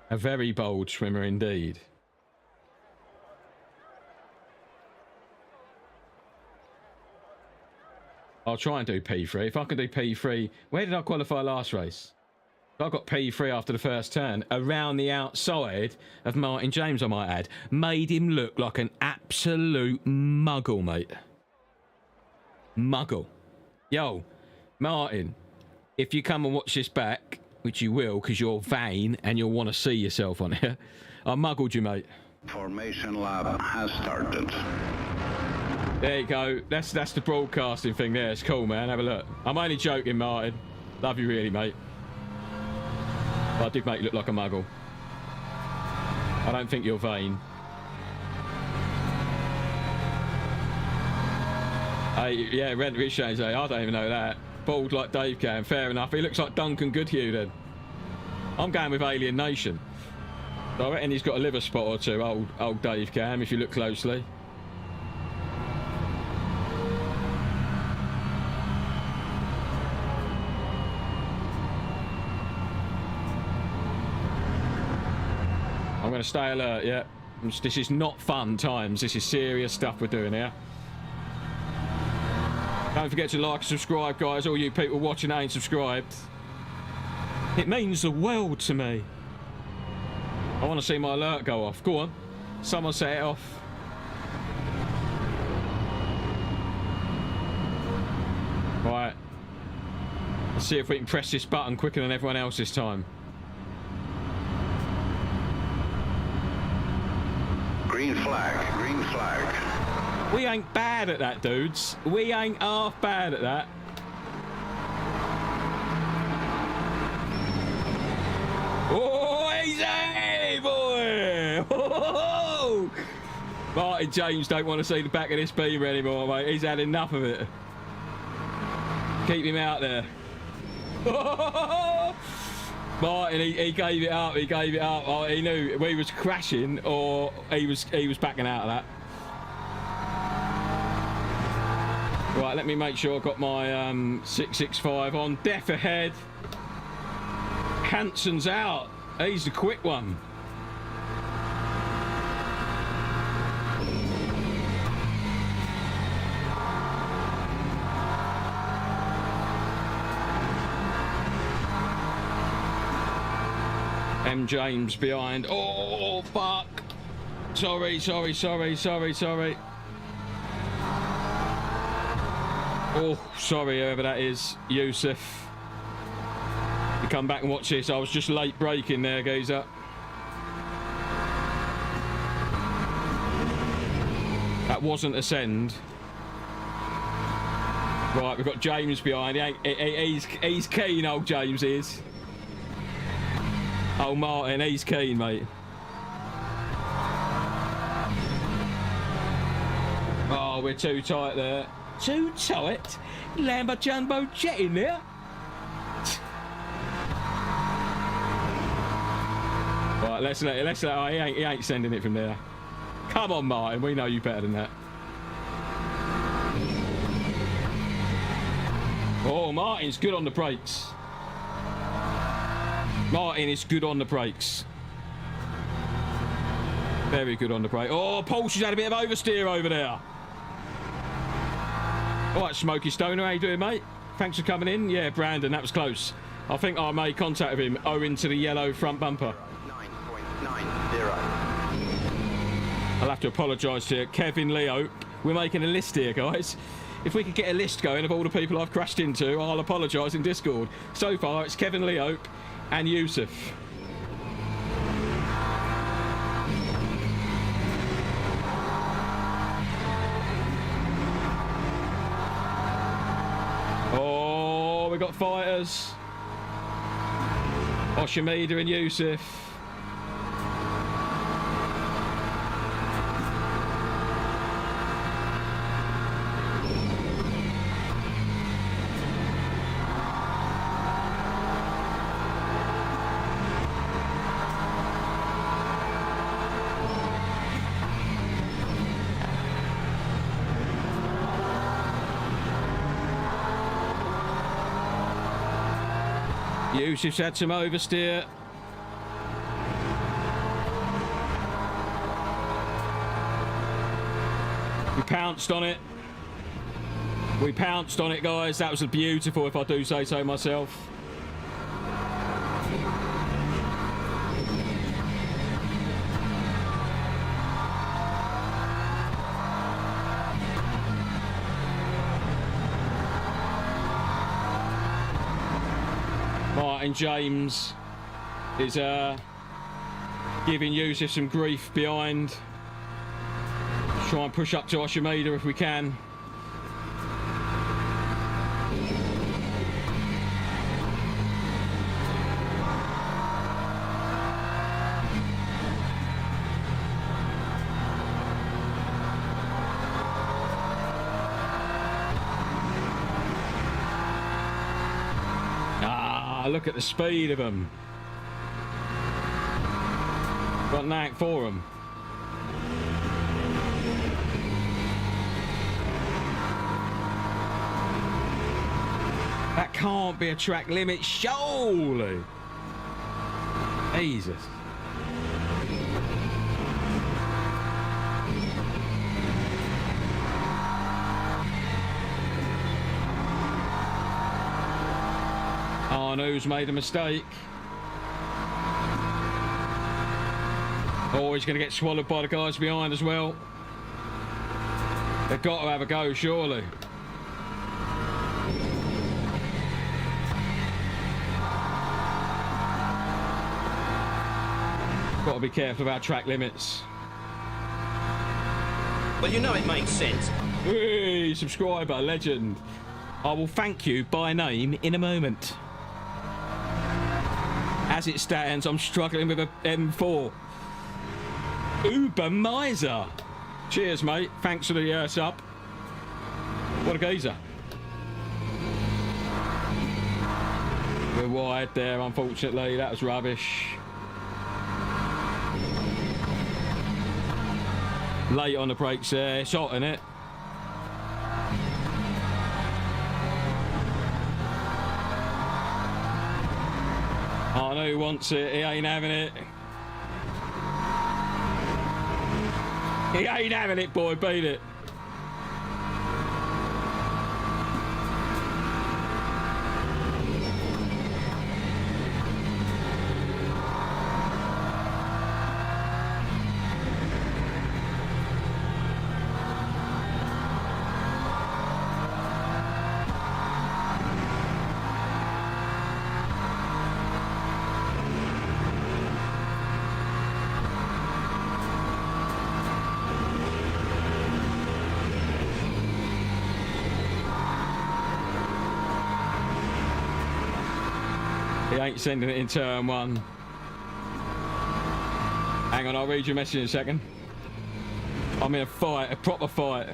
A very bold swimmer indeed. I'll try and do P3. If I can do P3... Where did I qualify last race? I got P3 after the first turn. Around the outside of Martin James, I might add. Made him look like an absolute muggle, mate. Muggle. Yo, Martin, if you come and watch this back, which you will because you're vain and you'll want to see yourself on here, I muggled you, mate. Formation lab has started. There you go. That's the broadcasting thing there. It's cool, man. Have a look. I'm only joking, Martin. Love you really, mate. But I did make you look like a muggle. I don't think you're vain. Hey, yeah, Rent Rich Shane's I don't even know that. Bald like Dave can. Fair enough. He looks like Duncan Goodhue then. I'm going with Alien Nation. So I reckon he's got a liver spot or two, old Dave Cam, if you look closely. I'm going to stay alert, yeah. This is not fun times. This is serious stuff we're doing here. Don't forget to like and subscribe, guys. All you people watching that ain't subscribed. It means the world to me. I want to see my alert go off. Go on. Someone set it off. Right. Let's see if we can press this button quicker than everyone else this time. Green flag, green flag. We ain't bad at that, dudes. We ain't half bad at that. Oh, easy, boy! Oh, Martin James don't want to see the back of this beamer anymore, mate. He's had enough of it. Keep him out there. Martin, he gave it up. He gave it up. Oh, he knew we was crashing, or he was backing out of that. Right, let me make sure I've got my 665 on. Death ahead. Hanson's out. He's the quick one. M. James behind. Oh, fuck. Sorry. Oh, sorry, whoever that is. Yusuf. You come back and watch this. I was just late braking there, geezer. That wasn't a send. Right, we've got James behind. He's keen, old James is. Oh, Martin, he's keen, mate. Oh, we're too tight there. Too tight? Lambo Jumbo Jet in there. Right, let's let oh, he ain't sending it from there. Come on, Martin, we know you better than that. Oh, Martin's good on the brakes. Martin is good on the brakes. Very good on the brake. Oh, Paul's had a bit of oversteer over there. All right, Smoky Stoner, how you doing, mate? Thanks for coming in. Yeah, Brandon, that was close. I think I made contact with him owing to the yellow front bumper. 9.90. I'll have to apologise to Kevin Leo. We're making a list here, guys. If we could get a list going of all the people I've crashed into, I'll apologise in Discord. So far, it's Kevin Leo and Yusuf. got fighters. Oshimida and Yusuf. Yusuf's had some oversteer. We pounced on it. We pounced on it, guys. That was beautiful, if I do say so myself. Martin James is giving Yusuf some grief behind. Try and push up to Oshimida if we can. Look at the speed of them. Got knack for them. That can't be a track limit, surely. Jesus. Arnouts made a mistake. Oh, he's going to get swallowed by the guys behind as well. They've got to have a go, surely. Got to be careful about track limits. Well, you know it makes sense. Hey, subscriber, legend. I will thank you by name in a moment. As it stands, I'm struggling with a M4. Uber Miser. Cheers, mate. Thanks for the sub. What a geezer. We're wide there, unfortunately. That was rubbish. Late on the brakes there. It's hot, isn't it? I know who wants it. He ain't having it. He ain't having it, boy. Beat it. He ain't sending it in turn one. Hang on, I'll read your message in a second. I'm in a fight, a proper fight.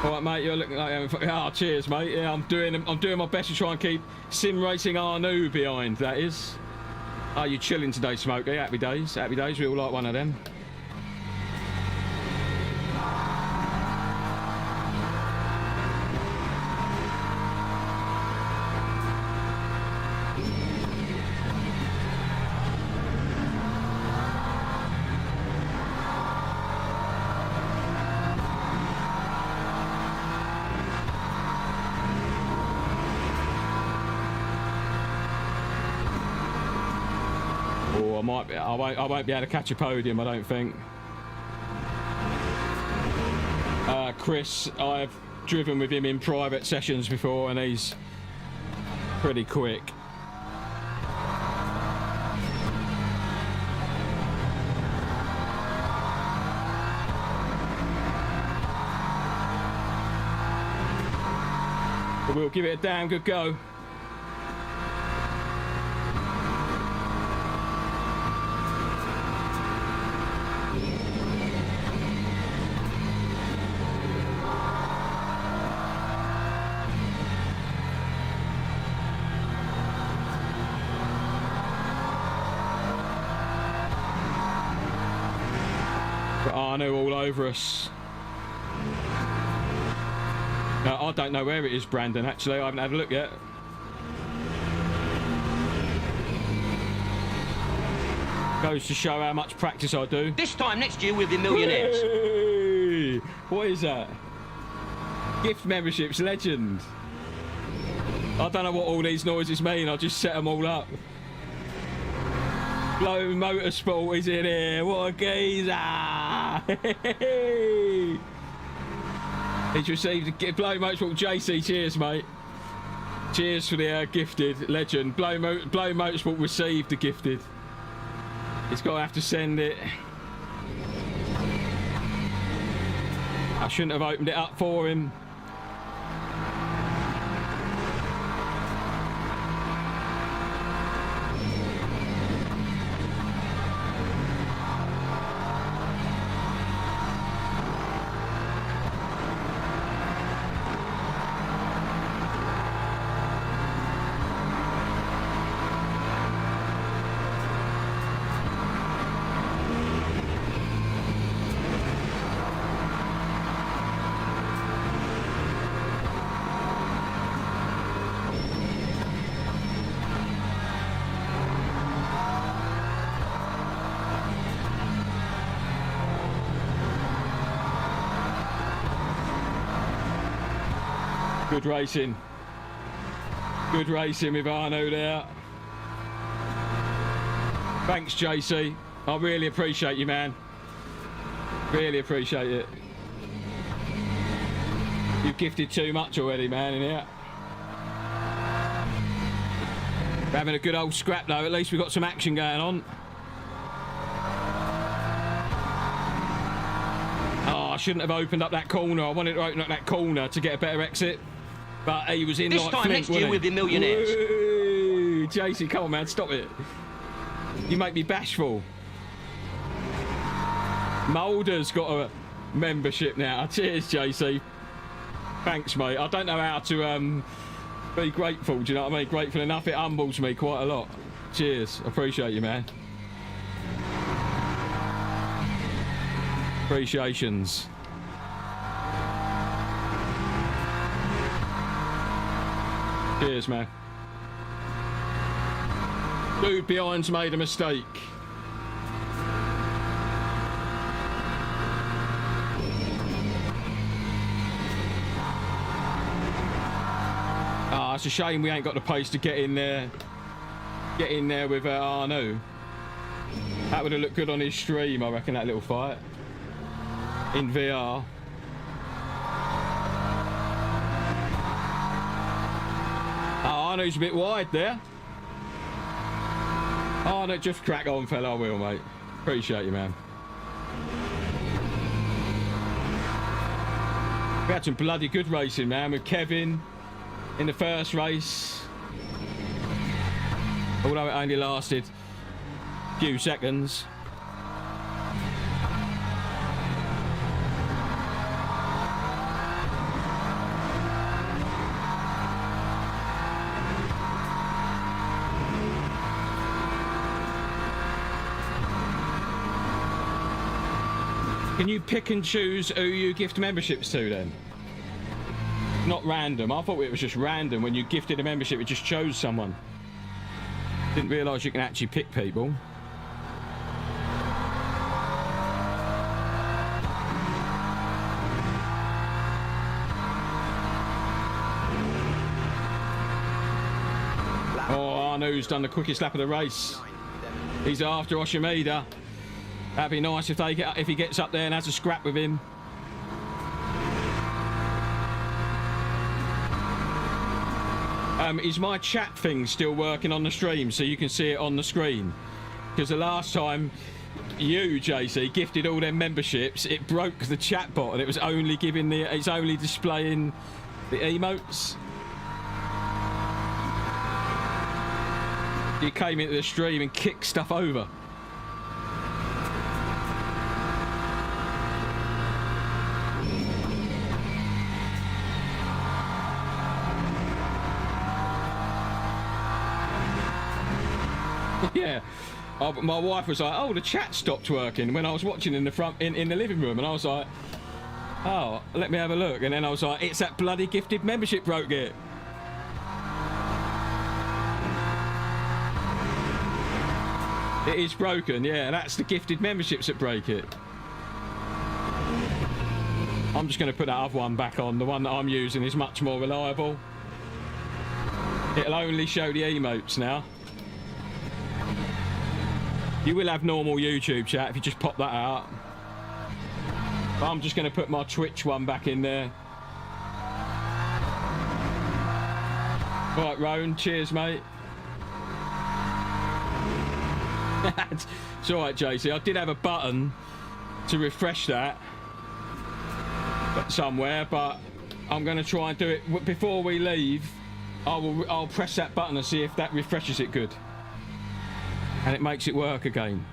All right, mate, you're looking like oh, cheers, mate. Yeah, I'm doing my best to try and keep Sim Racing Arnouts behind. That is. Are you chilling today, Smokey? Happy days. Happy days. We all like one of them. I won't be able to catch a podium, I don't think. Chris, I've driven with him in private sessions before, and he's pretty quick. But we'll give it a damn good go. Arnaud all over us. I don't know where it is, Brandon, actually. I haven't had a look yet. Goes to show how much practice I do. This time next year we'll be millionaires. Hey! What is that? Gift memberships, legend. I don't know what all these noises mean. I just set them all up. Blow Motorsport is in here. What a geezer! He's received a gift. Blow Motorsport JC. Cheers, mate. Cheers for the gifted legend. Blow Motorsport received the gifted. He's got to have to send it. I shouldn't have opened it up for him. Good racing. Good racing with Arnaud there. Thanks, JC. I really appreciate you, man. Really appreciate it. You've gifted too much already, man, in here. We're having a good old scrap, though. At least we've got some action going on. Oh, I shouldn't have opened up that corner. I wanted to open up that corner to get a better exit. But he was in this like time Flint, next year we'll be millionaires. Woo! JC, come on, man, stop it. You make me bashful. Mulder's got a membership now. Cheers, JC. Thanks, mate. I don't know how to be grateful, do you know what I mean? Grateful enough, it humbles me quite a lot. Cheers, appreciate you, man. Appreciations. Cheers, man. Dude behind's made a mistake. Ah, it's a shame we ain't got the pace to get in there. Get in there with Arnaud. That would have looked good on his stream, I reckon, that little fight. In VR. Arnaud's a bit wide there. Arnaud, just crack on, fella. I will, mate. Appreciate you, man. We had some bloody good racing, man, with Kevin in the first race. Although it only lasted a few seconds. Can you pick and choose who you gift memberships to then? Not random. I thought it was just random. When you gifted a membership, it just chose someone. Didn't realise you can actually pick people. Oh, Arnaud's done the quickest lap of the race. He's after Oshimida. That'd be nice if he gets up there and has a scrap with him. Is my chat thing still working on the stream so you can see it on the screen? Because the last time you, JC, gifted all them memberships, it broke the chat bot and it was only giving it's only displaying the emotes. You came into the stream and kicked stuff over. Yeah. My wife was like, "Oh, the chat stopped working," when I was watching in the front in the living room, and I was like, "Oh, let me have a look." And then I was like, "It's that bloody gifted membership broke it." It is broken, yeah. That's the gifted memberships that break it. I'm just going to put that other one back on. The one that I'm using is much more reliable. It'll only show the emotes now. You will have normal YouTube chat if you just pop that out. But I'm just going to put my Twitch one back in there. Right, Roan, cheers, mate. It's alright, JC. I did have a button to refresh that somewhere, but I'm going to try and do it before we leave. I'll press that button and see if that refreshes it good. And it makes it work again.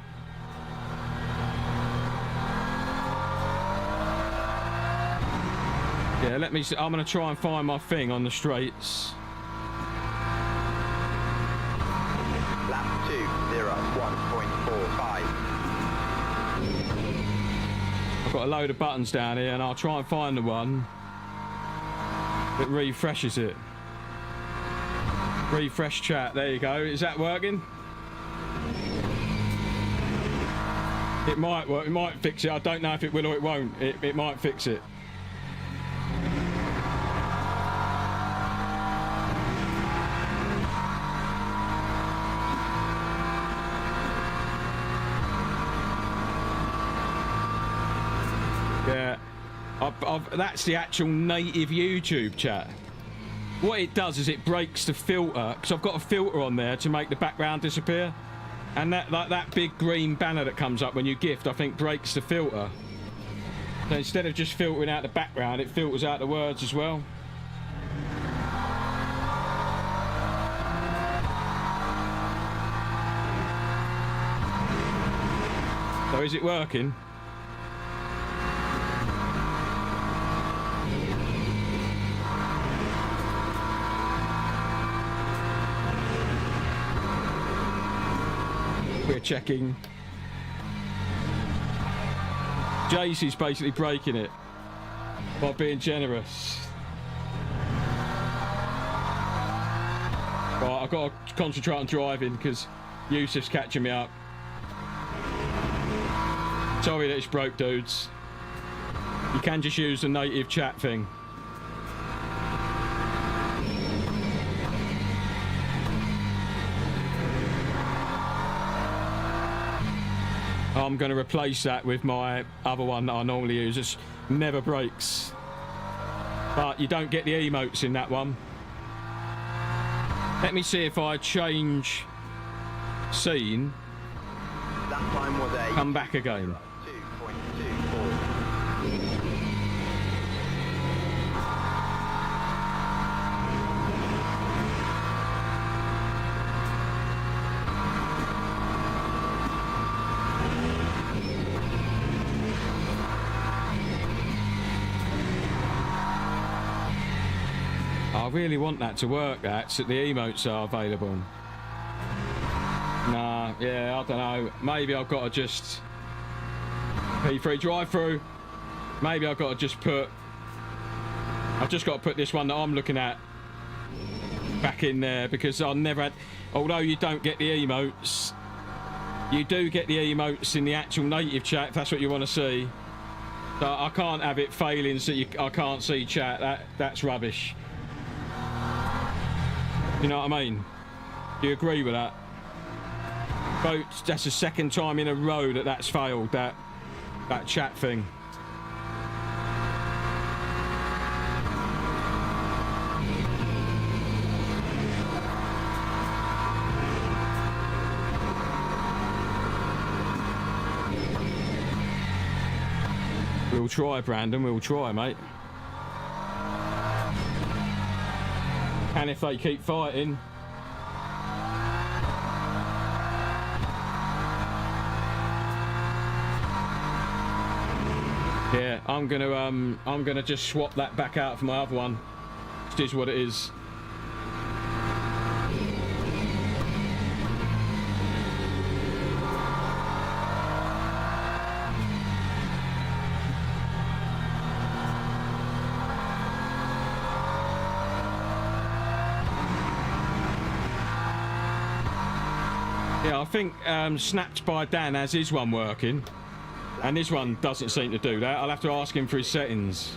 Yeah, let me see. I'm going to try and find my thing on the straights. Lap 2, 1.45. I've got a load of buttons down here, and I'll try and find the one that refreshes it. Refresh chat. There you go. Is that working? It might work. It might fix it. I don't know if it will or it won't. It might fix it. Yeah. That's the actual native YouTube chat. What it does is it breaks the filter, because I've got a filter on there to make the background disappear. And that big green banner that comes up when you gift, I think, breaks the filter. So instead of just filtering out the background, it filters out the words as well. So is it working? We're checking. JC's basically breaking it by being generous. Right, I've got to concentrate on driving because Yusuf's catching me up. Sorry that it's broke, dudes. You can just use the native chat thing. I'm going to replace that with my other one that I normally use. It never breaks. But you don't get the emotes in that one. Let me see if I change scene. That time was a Come back again. 2.24. I really want that to work, so the emotes are available. Nah, yeah, I don't know. Maybe I've got to just... P3 drive-through. Maybe I've got to just put... I've just got to put this one that I'm looking at back in there, because I've never had... Although you don't get the emotes, you do get the emotes in the actual native chat, if that's what you want to see. So I can't have it failing so I can't see chat. That's rubbish. You know what I mean? Do you agree with that? Folks, that's the second time in a row that's failed, that chat thing. We'll try, Brandon, we'll try, mate. And if they keep fighting. Yeah, I'm gonna just swap that back out for my other one. It is what it is. Yeah, I think Snapped by Dan has his one working. And this one doesn't seem to do that. I'll have to ask him for his settings.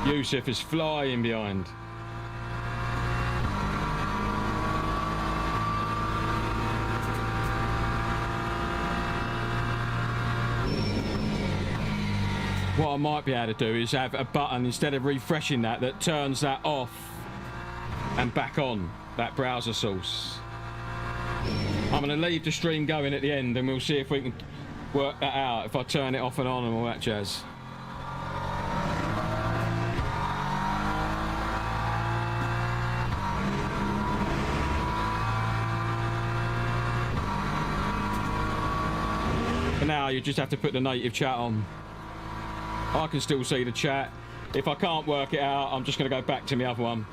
Yusuf is flying behind. What I might be able to do is have a button instead of refreshing that turns that off and back on, that browser source. I'm going to leave the stream going at the end and we'll see if we can work that out, if I turn it off and on and all that jazz. For now, you just have to put the native chat on. I can still see the chat. If I can't work it out, I'm just going to go back to my other one.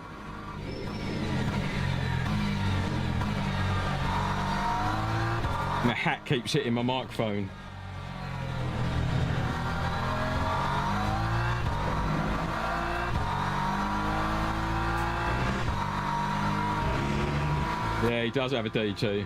And the hat keeps hitting my microphone. Yeah, he does have a D2.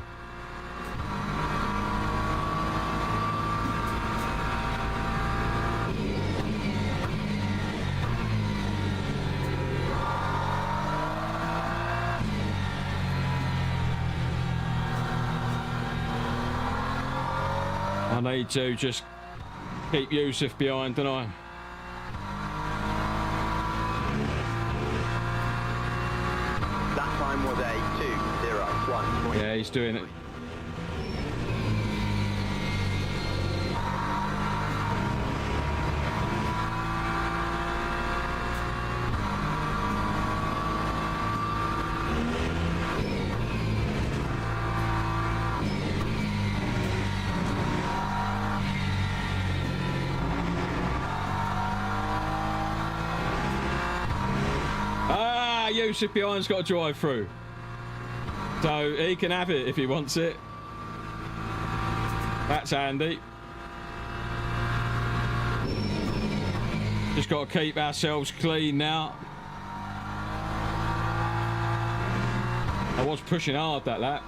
I need to just keep Yusuf behind, don't I? That time was a 2:01. Yeah, he's doing it. Yusuf behind's got to drive through, so he can have it if he wants it. That's handy. Just got to keep ourselves clean now. I was pushing hard that lap.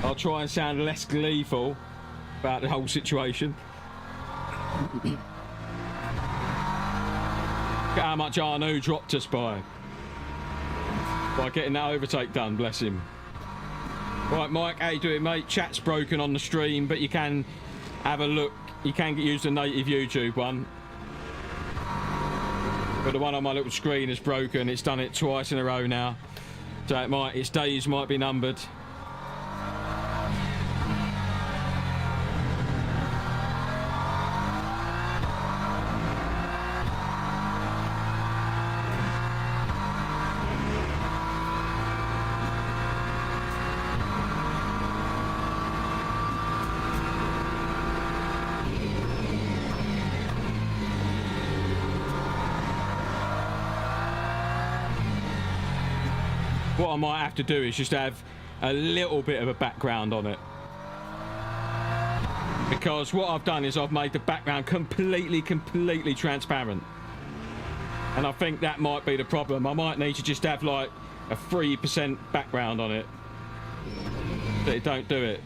I'll try and sound less gleeful about the whole situation. Look at how much Arnoux dropped us by getting that overtake done, bless him. Right, Mike, how you doing, mate? Chat's broken on the stream, but you can have a look. You can use the native YouTube one. But the one on my little screen is broken. It's done it twice in a row now. So its days might be numbered. What I might have to do is just have a little bit of a background on it, because what I've done is I've made the background completely transparent, and I think that might be the problem. I might need to just have like a 3% background on it, but it don't do it.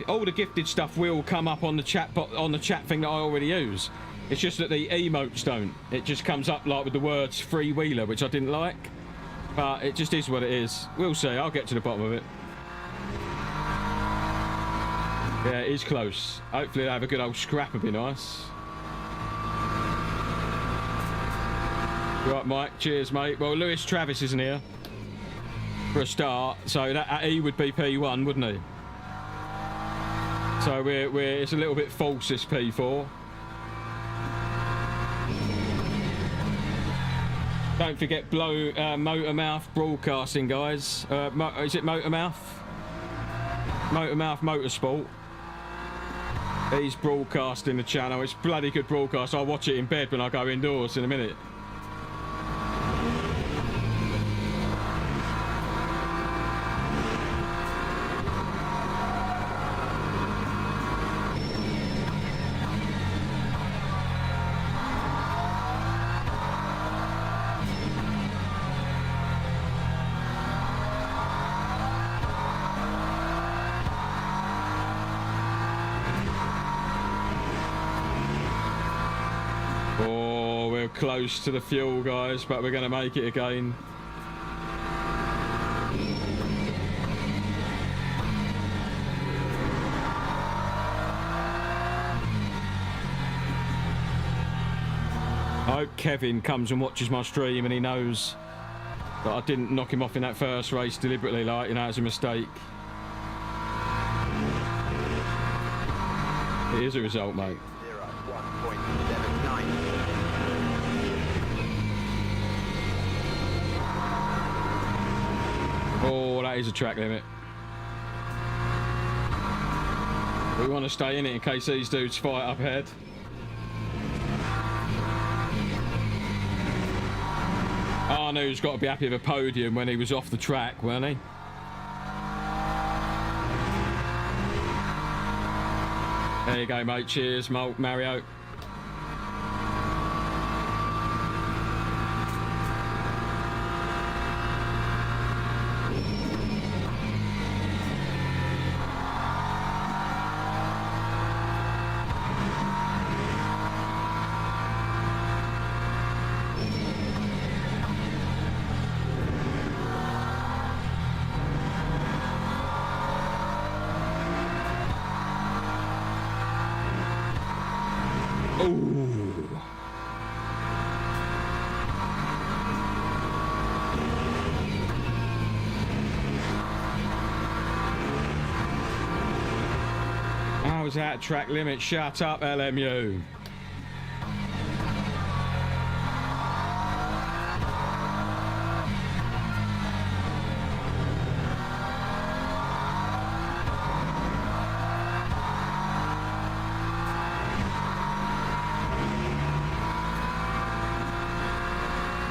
All the gifted stuff will come up on the chat thing that I already use. It's just that the emotes don't. It just comes up like with the words freewheeler, which I didn't like. But it just is what it is. We'll see. I'll get to the bottom of it. Yeah, it is close. Hopefully they'll have a good old scrap, would be nice. Right, Mike. Cheers, mate. Well, Lewis Travis isn't here for a start, so that he would be P1, wouldn't he? So it's a little bit false, this P4. Don't forget Motormouth Broadcasting, guys. Is it Motormouth? Motormouth Motorsport. He's broadcasting the channel. It's bloody good broadcast. I'll watch it in bed when I go indoors in a minute. Close to the fuel, guys, but we're going to make it again. I hope Kevin comes and watches my stream and he knows that I didn't knock him off in that first race deliberately, like, you know, it's a mistake. It is a result, mate. 1.79. Oh, that is a track limit. We want to stay in it in case these dudes fight up ahead. Arnouts got to be happy with a podium when he was off the track, weren't he? There you go, mate. Cheers, Mario. How's that track limit? Shut up, LMU.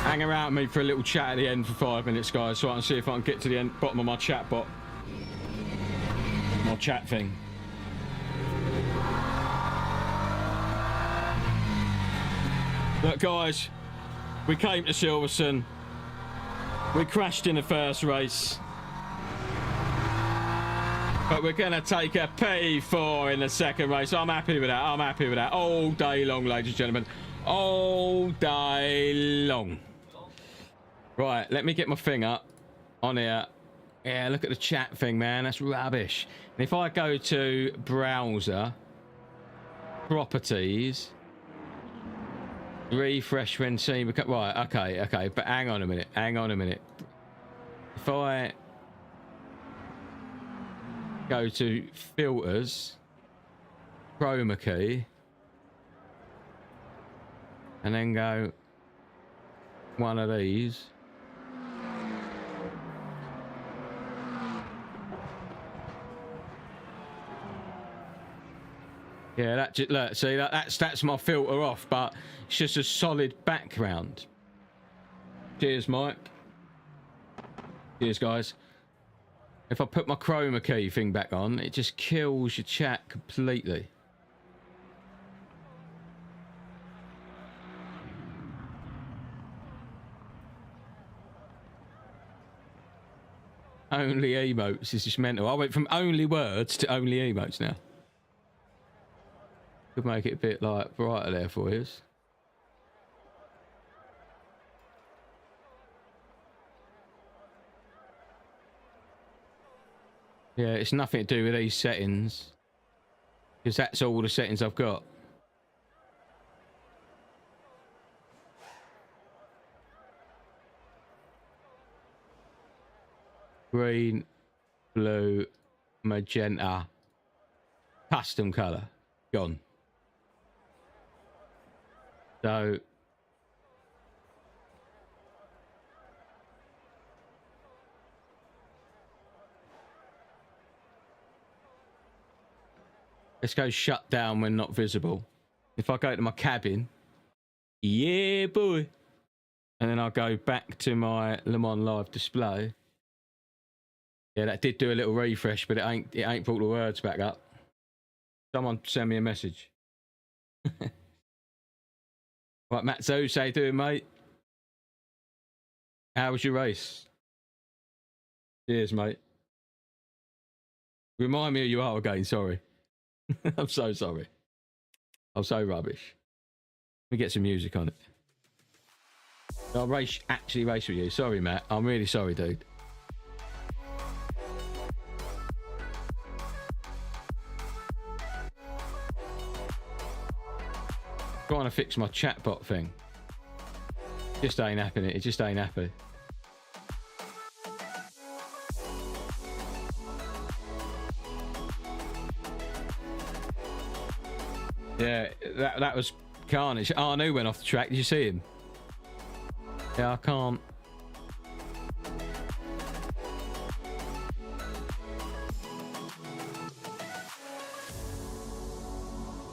Hang around me for a little chat at the end for 5 minutes, guys, so I can see if I can get to the end, bottom of my chat bot. My chat thing. Look, guys, we came to Silverstone. We crashed in the first race. But we're going to take a P4 in the second race. I'm happy with that. I'm happy with that. All day long, ladies and gentlemen. All day long. Right, let me get my thing up on here. Yeah, look at the chat thing, man. That's rubbish. And if I go to browser, properties, refresh when seen, right, okay, but hang on a minute. If I go to filters, chroma key, and then go one of these. Yeah, that just, look, see, that's my filter off, but it's just a solid background. Cheers, Mike. Cheers, guys. If I put my chroma key thing back on, it just kills your chat completely. Only emotes is just mental. I went from only words to only emotes now. Could make it a bit like brighter there for you. Yeah, it's nothing to do with these settings. because that's all the settings I've got. Green, blue, magenta, custom color, gone. So let's go shut down when not visible. If I go to my cabin, yeah, boy. And then I'll go back to my LeMans live display. Yeah, that did do a little refresh, but it ain't brought the words back up. Someone send me a message. Right, Matt Zeus, how you doing, mate? How was your race? Cheers, mate. Remind me who you are again, sorry. I'm so sorry. I'm so rubbish. Let me get some music on it. I'll actually race with you. Sorry, Matt. I'm really sorry, dude. Trying to fix my chatbot thing. Just ain't happening. It just ain't happy. Yeah, that was carnage. Arnoux went off the track. Did you see him? Yeah, I can't.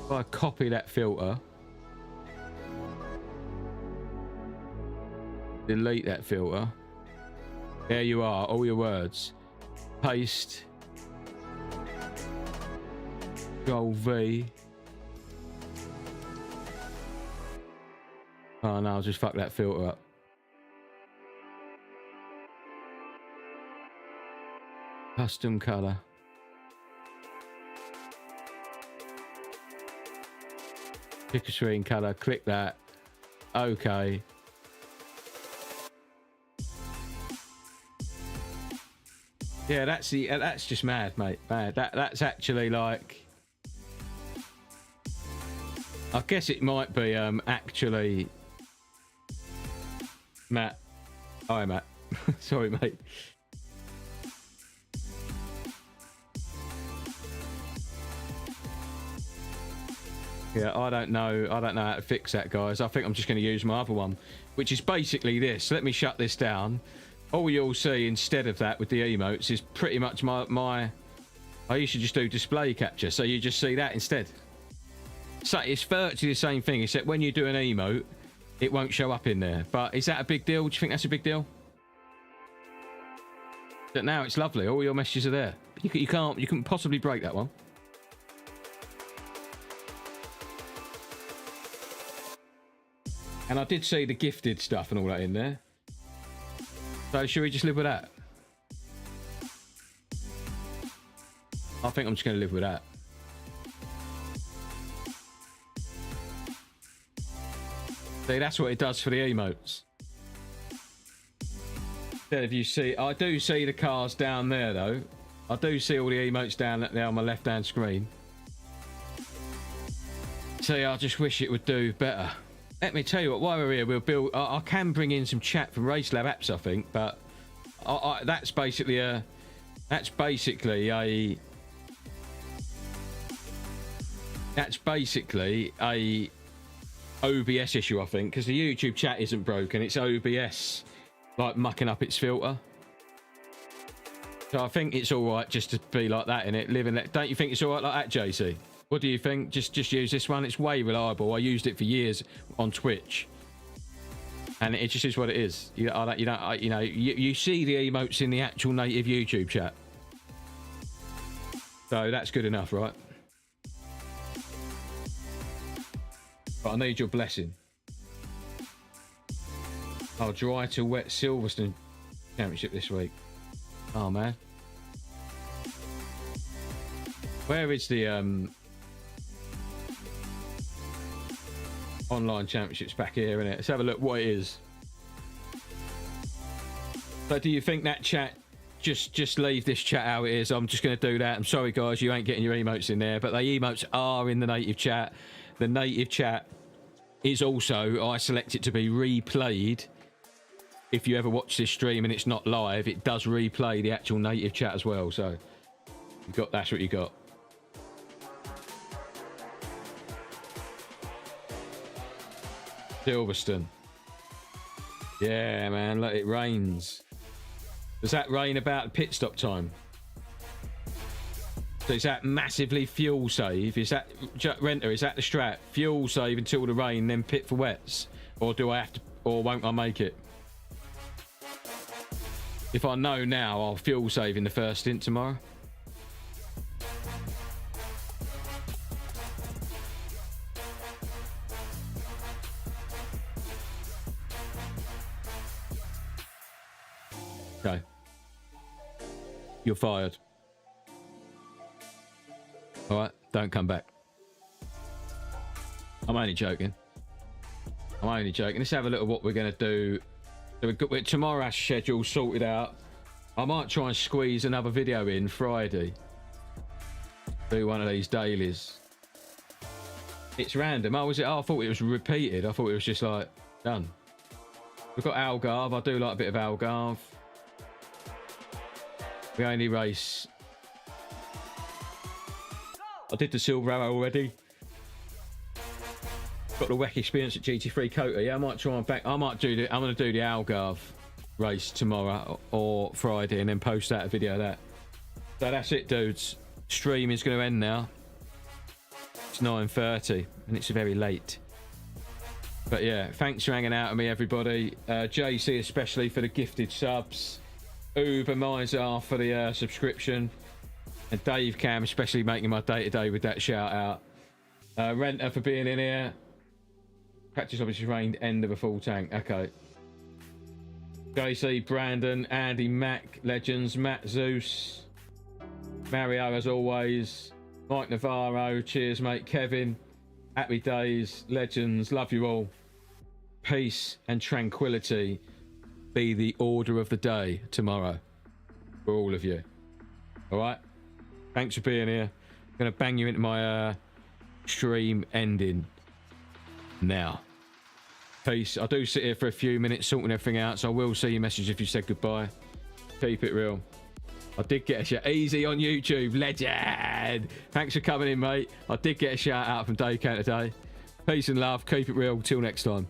If I copy that filter, delete that filter. There you are, all your words. Paste. Control V. Oh no, I'll just fuck that filter up. Custom color. Pick a screen color, click that. Okay. Yeah, that's just mad, mate. Mad. That's actually like, I guess it might be actually Matt. Hi, Matt. Sorry, mate. Yeah, I don't know how to fix that, guys. I think I'm just going to use my other one, which is basically this. Let me shut this down. All you'll see instead of that with the emotes is pretty much my I used to just do display capture, so you just see that instead. So it's virtually the same thing, except when you do an emote, it won't show up in there. But is that a big deal? Do you think that's a big deal? But now it's lovely. All your messages are there. You couldn't possibly break that one. And I did see the gifted stuff and all that in there. So should we just live with that? I think I'm just going to live with that. See, that's what it does for the emotes. Instead of you see, I do see the cars down there though. I do see all the emotes down there on my left-hand screen. See, I just wish it would do better. Let me tell you what, while we're here, we'll build. I can bring in some chat from Race Lab apps, I think, but that's basically a OBS issue, I think, because the YouTube chat isn't broken. It's OBS like mucking up its filter. So I think it's all right just to be like that in it, living that. Don't you think it's all right like that, JC? What do you think? Just use this one. It's way reliable. I used it for years on Twitch, and it just is what it is. You see the emotes in the actual native YouTube chat, so that's good enough, right? But I need your blessing. Oh, dry to wet Silverstone Championship this week. Oh man, where is the online championships? Back here, innit? Let's have a look what it is. So do you think that chat just leave this chat how it is. I'm just going to do that. I'm sorry, guys, you ain't getting your emotes in there, but the emotes are in the native chat. The native chat is also, I select it to be replayed. If you ever watch this stream and it's not live, it does replay the actual native chat as well. So you got, that's what you got. Silverstone. Yeah, man, look, it rains. Does that rain about pit stop time? So is that massively fuel save? Is that, Renter, is that the strat? Fuel save until the rain, then pit for wets? Or do I have to, or won't I make it? If I know now, I'll fuel save in the first stint tomorrow. Okay. You're fired. Alright, don't come back. I'm only joking. I'm only joking. Let's have a look at what we're going to do. So we've got tomorrow's schedule sorted out. I might try and squeeze another video in Friday. Do one of these dailies. It's random. Oh, was it? Oh, I thought it was repeated. I thought it was just like done. We've got Algarve. I do like a bit of Algarve. We only race. I did the Silver Arrow already. Got the WEC experience at GT3 Kota. Yeah, I might try and back. I might do the. I'm going to do the Algarve race tomorrow or Friday, and then post that a video of that. So that's it, dudes. Stream is going to end now. It's 9:30, and it's very late. But yeah, thanks for hanging out with me, everybody. JC especially for the gifted subs. Uber Mizar for the subscription. And Dave Cam especially making my day-to-day with that shout-out. Renter for being in here. Practice obviously rained, end of a full tank. Okay. JC, Brandon, Andy, Mac, Legends, Matt Zeus, Mario as always, Mike Navarro, cheers mate, Kevin, happy days, Legends, love you all. Peace and tranquility be the order of the day tomorrow for all of you. Alright? Thanks for being here. I'm going to bang you into my stream ending now. Peace. I do sit here for a few minutes sorting everything out, so I will see your message if you said goodbye. Keep it real. I did get a shout. Easy on YouTube. Legend. Thanks for coming in, mate. I did get a shout out from Dave Count today. Peace and love. Keep it real. Till next time.